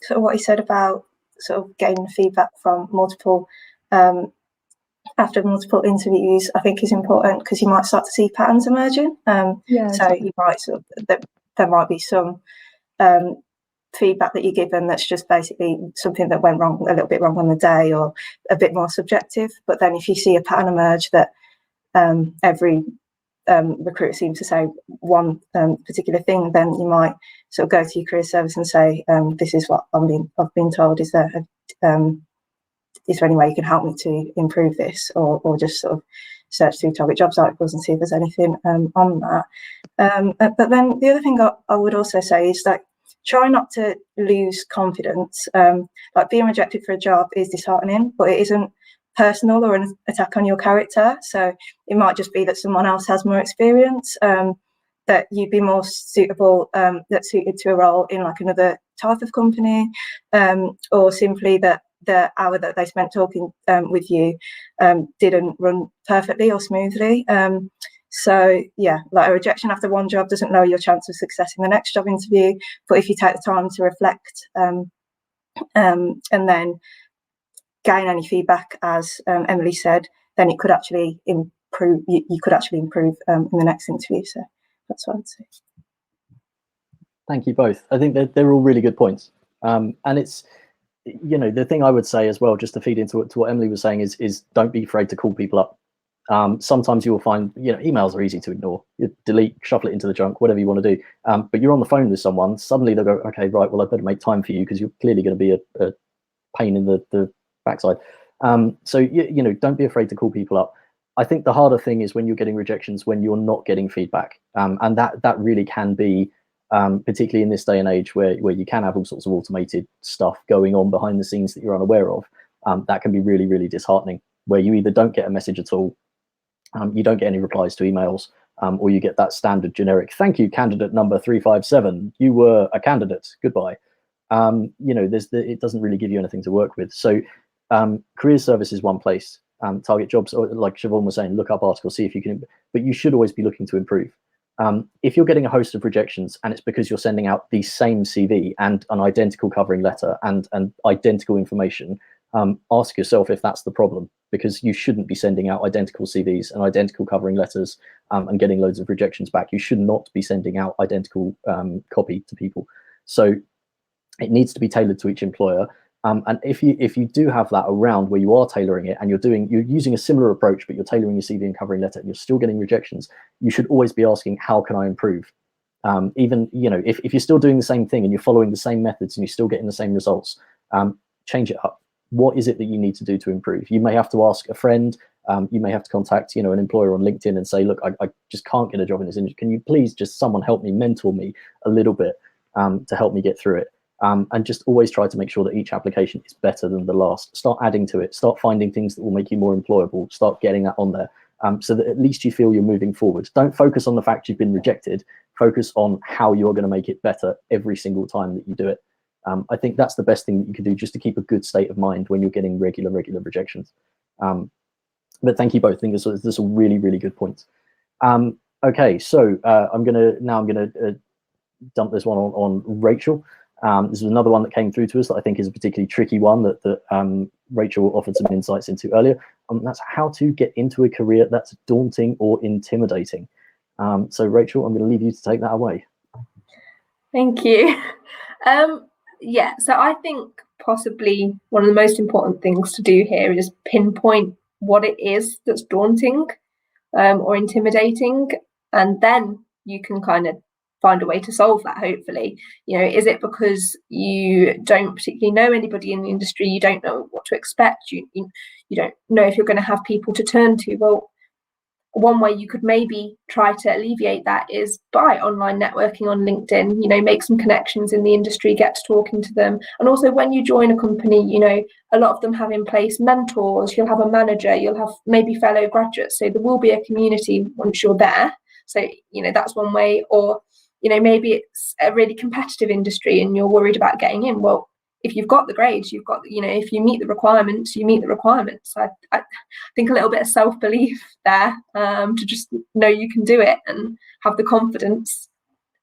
sort of what you said about sort of getting feedback from multiple after multiple interviews, I think is important, because you might start to see patterns emerging. Yeah, so exactly. you might sort of, there might be some feedback that you're given that's just basically something that went wrong, a little bit wrong on the day, or a bit more subjective. But then if you see a pattern emerge that every recruiter seems to say one particular thing, then you might sort of go to your career service and say, this is what I've been told. Is there any way you can help me to improve this, or just sort of search through Target Jobs articles and see if there's anything on that. But then the other thing I would also say is that try not to lose confidence. Like, being rejected for a job is disheartening, but it isn't personal or an attack on your character. So it might just be that someone else has more experience, that you'd be more suitable, that's suited to a role in like another type of company, or simply that the hour that they spent talking with you didn't run perfectly or smoothly. So yeah, like, a rejection after one job doesn't lower your chance of success in the next job interview. But if you take the time to reflect and then gain any feedback, as Emily said, then it could actually improve. You could actually improve in the next interview. So that's what I'd say. Thank you both. I think they're all really good points. And it's, the thing I would say as well, just to feed into what Emily was saying, is don't be afraid to call people up. Sometimes you will find, emails are easy to ignore. You delete, shuffle it into the junk, whatever you want to do. But you're on the phone with someone, suddenly they'll go, okay, right, well, I better make time for you, because you're clearly going to be a pain in the backside. So, don't be afraid to call people up. I think the harder thing is when you're getting rejections, when you're not getting feedback. And that really can be, particularly in this day and age where you can have all sorts of automated stuff going on behind the scenes that you're unaware of. That can be really, really disheartening, where you either don't get a message at all, you don't get any replies to emails, or you get that standard generic, thank you, candidate number 357, you were a candidate, goodbye. It doesn't really give you anything to work with. So career service is one place. Target Jobs, or like Siobhan was saying, look up articles, see if you can, but you should always be looking to improve. If you're getting a host of rejections and it's because you're sending out the same CV and an identical covering letter and identical information, ask yourself if that's the problem, because you shouldn't be sending out identical CVs and identical covering letters and getting loads of rejections back. You should not be sending out identical copy to people. So it needs to be tailored to each employer. And if you do have that around where you are tailoring it and you're using a similar approach, but you're tailoring your CV and covering letter and you're still getting rejections, you should always be asking, how can I improve? Even, if you're still doing the same thing and you're following the same methods and you're still getting the same results, change it up. What is it that you need to do to improve? You may have to ask a friend, you may have to contact, an employer on LinkedIn and say, look, I just can't get a job in this industry. Can you please just someone help me, mentor me a little bit to help me get through it? And just always try to make sure that each application is better than the last. Start adding to it. Start finding things that will make you more employable. Start getting that on there, so that at least you feel you're moving forward. Don't focus on the fact you've been rejected. Focus on how you're going to make it better every single time that you do it. I think that's the best thing that you can do, just to keep a good state of mind when you're getting regular rejections. But thank you both. I think there's some really, really good points. Okay, so I'm gonna dump this one on Rachel. This is another one that came through to us that I think is a particularly tricky one that Rachel offered some insights into earlier. That's how to get into a career that's daunting or intimidating. So Rachel, I'm going to leave you to take that away. Thank you. Yeah, so I think possibly one of the most important things to do here is pinpoint what it is that's daunting or intimidating, and then you can kind of find a way to solve that, hopefully. You know, is it because you don't particularly know anybody in the industry, you don't know what to expect, you don't know if you're going to have people to turn to? Well, one way you could maybe try to alleviate that is by online networking on LinkedIn. You know, make some connections in the industry, get to talking to them. And also when you join a company, you know, a lot of them have in place mentors, you'll have a manager, you'll have maybe fellow graduates, so there will be a community once you're there. So, you know, that's one way. Or, you know, maybe it's a really competitive industry and you're worried about getting in. Well, if you've got the grades, you've got, you know, if you meet the requirements, you meet the requirements. I think a little bit of self-belief there, to just know you can do it and have the confidence.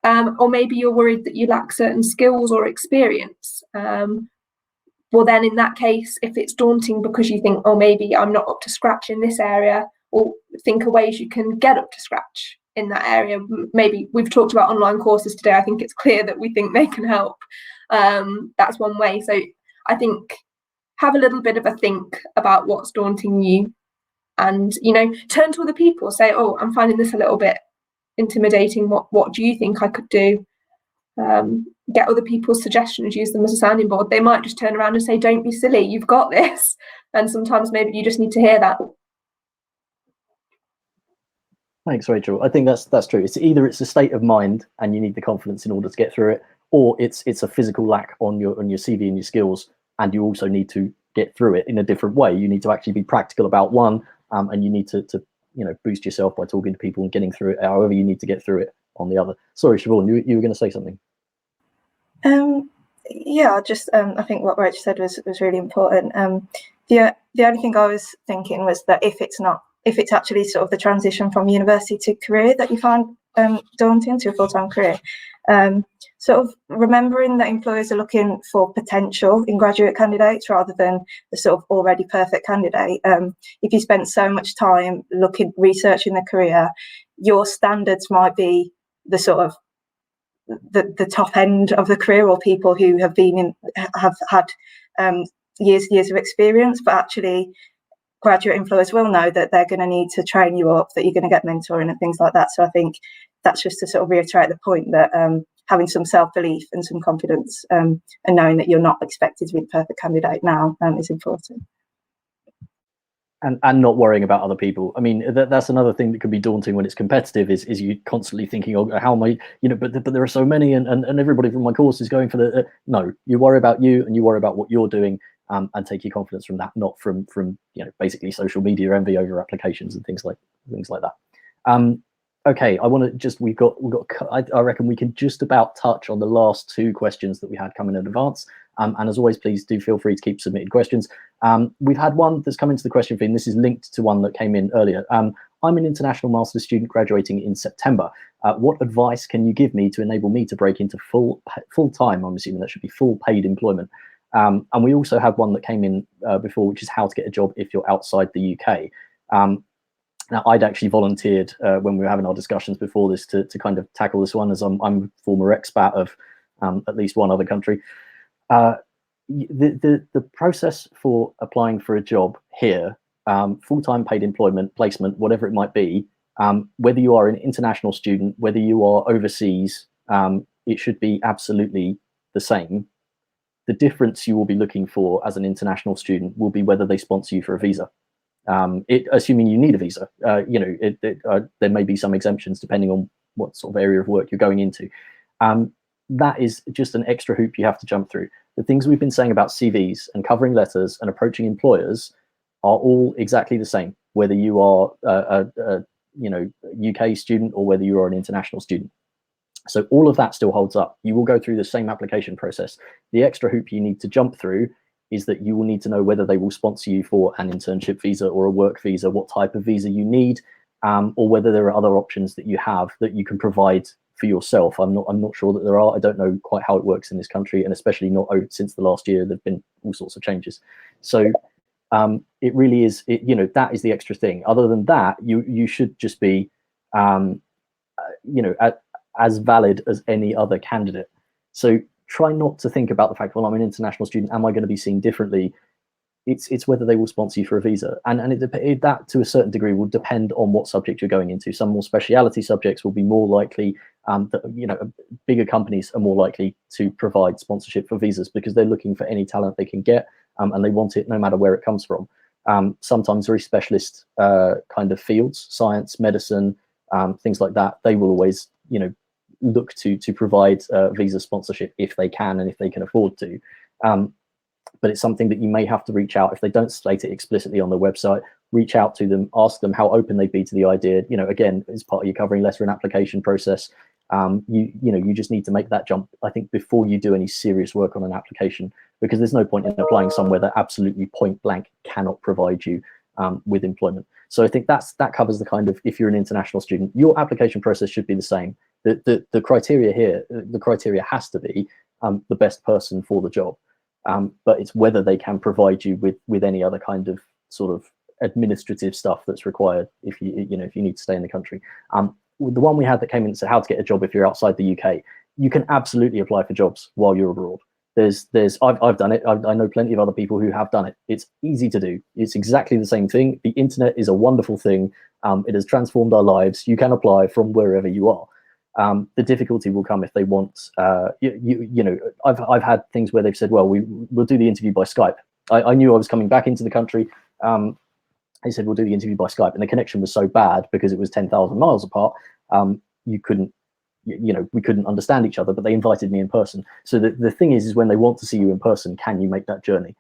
Or maybe you're worried that you lack certain skills or experience. Well, then in that case, if it's daunting because you think, oh, maybe I'm not up to scratch in this area, or think of ways you can get up to scratch in that area. Maybe we've talked about online courses today. I think it's clear that we think they can help. That's one way. So I think have a little bit of a think about what's daunting you, and, you know, turn to other people, say, oh, I'm finding this a little bit intimidating, what do you think I could do? Get other people's suggestions, use them as a sounding board. They might just turn around and say, don't be silly, you've got this. And sometimes maybe you just need to hear that. Thanks, Rachel. I think that's true. It's either it's a state of mind and you need the confidence in order to get through it, or it's a physical lack on your CV and your skills, and you also need to get through it in a different way. You need to actually be practical about one, and you need to you know, boost yourself by talking to people and getting through it however you need to get through it on the other. Sorry, Siobhan, you were going to say something. Yeah, just I think what Rachel said was really important. The only thing I was thinking was that if it's actually sort of the transition from university to career that you find daunting, to a full-time career, sort of remembering that employers are looking for potential in graduate candidates rather than the sort of already perfect candidate. If you spend so much time researching the career, your standards might be the sort of the top end of the career, or people who have had years of experience, but actually graduate employers will know that they're going to need to train you up, that you're going to get mentoring and things like that. So I think that's just to sort of reiterate the point that having some self-belief and some confidence, and knowing that you're not expected to be the perfect candidate now, is important. And not worrying about other people. I mean, that's another thing that can be daunting when it's competitive, is you constantly thinking, oh, how am I, you know, but there are so many, and everybody from my course is going for the, no, you worry about you and you worry about what you're doing, and take your confidence from that, not from you know, basically social media envy over applications and things like that. Okay, I want to just, I reckon we can just about touch on the last two questions that we had come in advance. And as always, please do feel free to keep submitting questions. We've had one that's come into the question feed, and this is linked to one that came in earlier. I'm an international master's student graduating in September. What advice can you give me to enable me to break into full-time, I'm assuming that should be full paid employment? And we also had one that came in before, which is how to get a job if you're outside the UK. Now, I'd actually volunteered when we were having our discussions before this to kind of tackle this one, as I'm a former expat of at least one other country. The process for applying for a job here, full-time paid employment, placement, whatever it might be, whether you are an international student, whether you are overseas, it should be absolutely the same. The difference you will be looking for as an international student will be whether they sponsor you for a visa. Assuming you need a visa, you know, there may be some exemptions depending on what sort of area of work you're going into. That is just an extra hoop you have to jump through. The things we've been saying about CVs and covering letters and approaching employers are all exactly the same, whether you are a you know, UK student or whether you are an international student. So all of that still holds up. You will go through the same application process. The extra hoop you need to jump through is that you will need to know whether they will sponsor you for an internship visa or a work visa, what type of visa you need, or whether there are other options that you have that you can provide for yourself. I'm not sure that there are. I don't know quite how it works in this country, and especially not since the last year. There've been all sorts of changes. So it really is, that is the extra thing. Other than that, you should just be, as valid as any other candidate. So try not to think about the fact, well, I'm an international student, am I going to be seen differently? It's whether they will sponsor you for a visa, and that to a certain degree will depend on what subject you're going into. Some more speciality subjects will be more likely bigger companies are more likely to provide sponsorship for visas because they're looking for any talent they can get, and they want it no matter where it comes from. Sometimes very specialist kind of fields, science, medicine, things like that, they will always look to provide visa sponsorship if they can and if they can afford to. But it's something that you may have to reach out if they don't state it explicitly on their website. Reach out to them, ask them how open they'd be to the idea. Again, as part of your covering letter and application process, you just need to make that jump, I think, before you do any serious work on an application, because there's no point in applying somewhere that absolutely point blank cannot provide you with employment. So I think that covers the kind of, if you're an international student, your application process should be the same. The criteria here, the criteria has to be the best person for the job. But it's whether they can provide you with any other kind of sort of administrative stuff that's required if you need to stay in the country. The one we had that came in and said how to get a job if you're outside the UK, you can absolutely apply for jobs while you're abroad. I've done it. I know plenty of other people who have done it. It's easy to do. It's exactly the same thing. The internet is a wonderful thing. It has transformed our lives. You can apply from wherever you are. The difficulty will come if they want, I've had things where they've said, well, we'll do the interview by Skype. I knew I was coming back into the country. They said, we'll do the interview by Skype. And the connection was so bad because it was 10,000 miles apart. We couldn't understand each other, but they invited me in person. So the thing is when they want to see you in person, can you make that journey?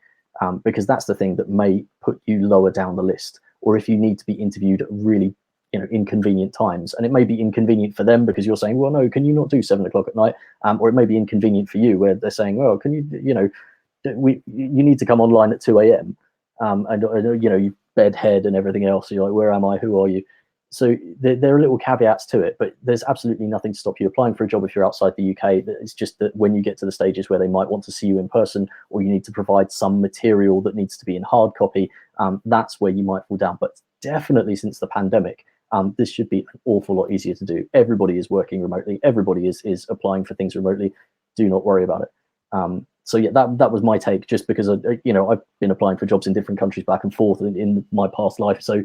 Because that's the thing that may put you lower down the list. Or if you need to be interviewed at really inconvenient times, and it may be inconvenient for them because you're saying, well, no, can you not do 7 o'clock at night? Or it may be inconvenient for you where they're saying, well, can you, you need to come online at 2 a.m. And you bedhead and everything else. So you're like, where am I? Who are you? So there are little caveats to it, but there's absolutely nothing to stop you applying for a job if you're outside the UK. It's just that when you get to the stages where they might want to see you in person, or you need to provide some material that needs to be in hard copy, that's where you might fall down. But definitely since the pandemic, this should be an awful lot easier to do. Everybody is working remotely. Everybody is applying for things remotely. Do not worry about it. So yeah, that was my take, just because I've been applying for jobs in different countries back and forth in my past life. So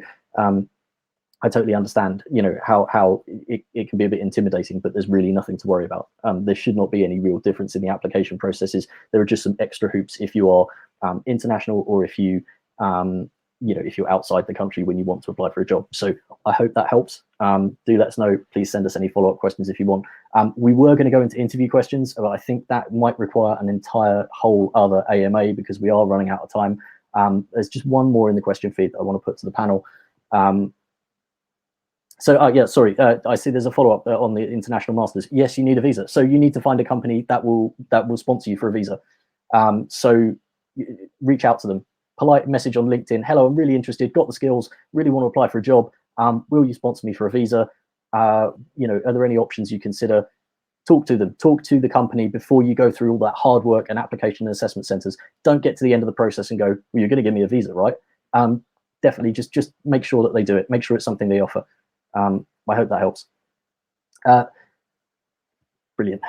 I totally understand, how it can be a bit intimidating, but there's really nothing to worry about. There should not be any real difference in the application processes. There are just some extra hoops if you are international, or if you if you're outside the country when you want to apply for a job. So I hope that helps. Do let us know. Please send us any follow-up questions if you want. We were going to go into interview questions, but I think that might require an entire whole other AMA because we are running out of time. There's just one more in the question feed that I want to put to the panel. I see there's a follow-up on the international masters. Yes, you need a visa. So you need to find a company that will sponsor you for a visa. So reach out to them. Polite message on LinkedIn. Hello, I'm really interested, got the skills, really want to apply for a job. Will you sponsor me for a visa? Are there any options you consider? Talk to them, talk to the company before you go through all that hard work and application and assessment centers. Don't get to the end of the process and go, well, you're going to give me a visa, right? Definitely just make sure that they do it. Make sure it's something they offer. I hope that helps. Brilliant.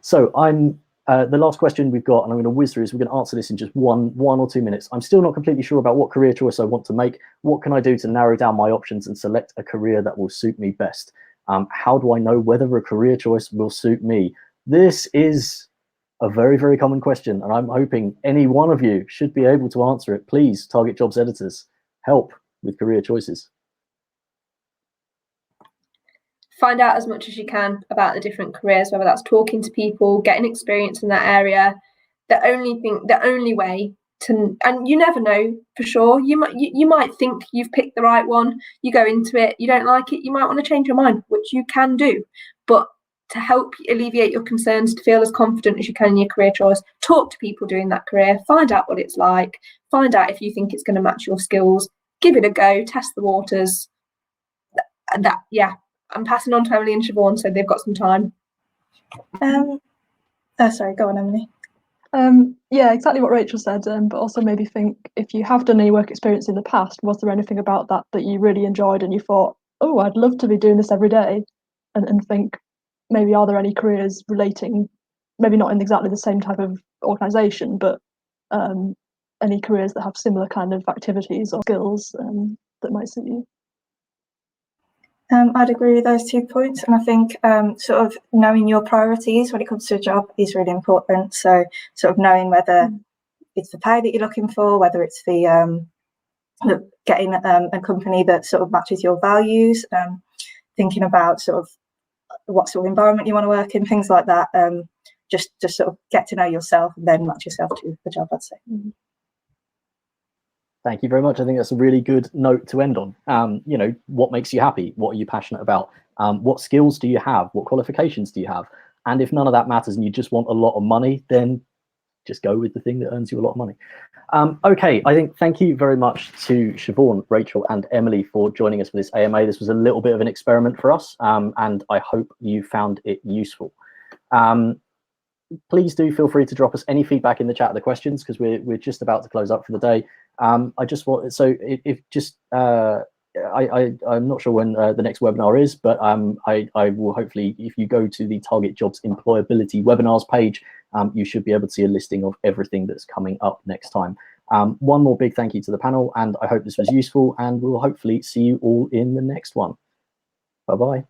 So I'm the last question we've got, and I'm going to whiz through, is we're going to answer this in just one or 2 minutes. I'm still not completely sure about what career choice I want to make. What can I do to narrow down my options and select a career that will suit me best? How do I know whether a career choice will suit me? This is a very, very common question, and I'm hoping any one of you should be able to answer it. Please, Target Jobs editors, help with career choices. Find out as much as you can about the different careers, whether that's talking to people, getting experience in that area. The only way to, and you never know for sure, you might think you've picked the right one, you go into it, you don't like it, you might want to change your mind, which you can do. But to help alleviate your concerns, to feel as confident as you can in your career choice, talk to people doing that career, find out what it's like, find out if you think it's going to match your skills, give it a go, test the waters. I'm passing on to Emily and Siobhan, so they've got some time. Sorry, go on, Emily. Yeah, exactly what Rachel said, but also maybe think, if you have done any work experience in the past, was there anything about that that you really enjoyed and you thought, oh, I'd love to be doing this every day? And think, maybe are there any careers relating, maybe not in exactly the same type of organisation, but any careers that have similar kind of activities or skills that might suit you? I'd agree with those 2 points, and I think sort of knowing your priorities when it comes to a job is really important. So sort of knowing whether it's the pay that you're looking for, whether it's the getting a company that sort of matches your values, thinking about sort of what sort of environment you want to work in, things like that. Just sort of get to know yourself and then match yourself to the job, I'd say. Thank you very much. I think that's a really good note to end on. You know, what makes you happy? What are you passionate about? What skills do you have? What qualifications do you have? And if none of that matters and you just want a lot of money, then just go with the thing that earns you a lot of money. Okay, I think thank you very much to Siobhan, Rachel, and Emily for joining us for this AMA. This was a little bit of an experiment for us, and I hope you found it useful. Please do feel free to drop us any feedback in the chat of the questions, because we're just about to close up for the day. I just want, so if just I'm not sure when the next webinar is, but I will hopefully, if you go to the TARGETjobs employability webinars page, you should be able to see a listing of everything that's coming up next time. One more big thank you to the panel, and I hope this was useful, and we'll hopefully see you all in the next one. Bye-bye.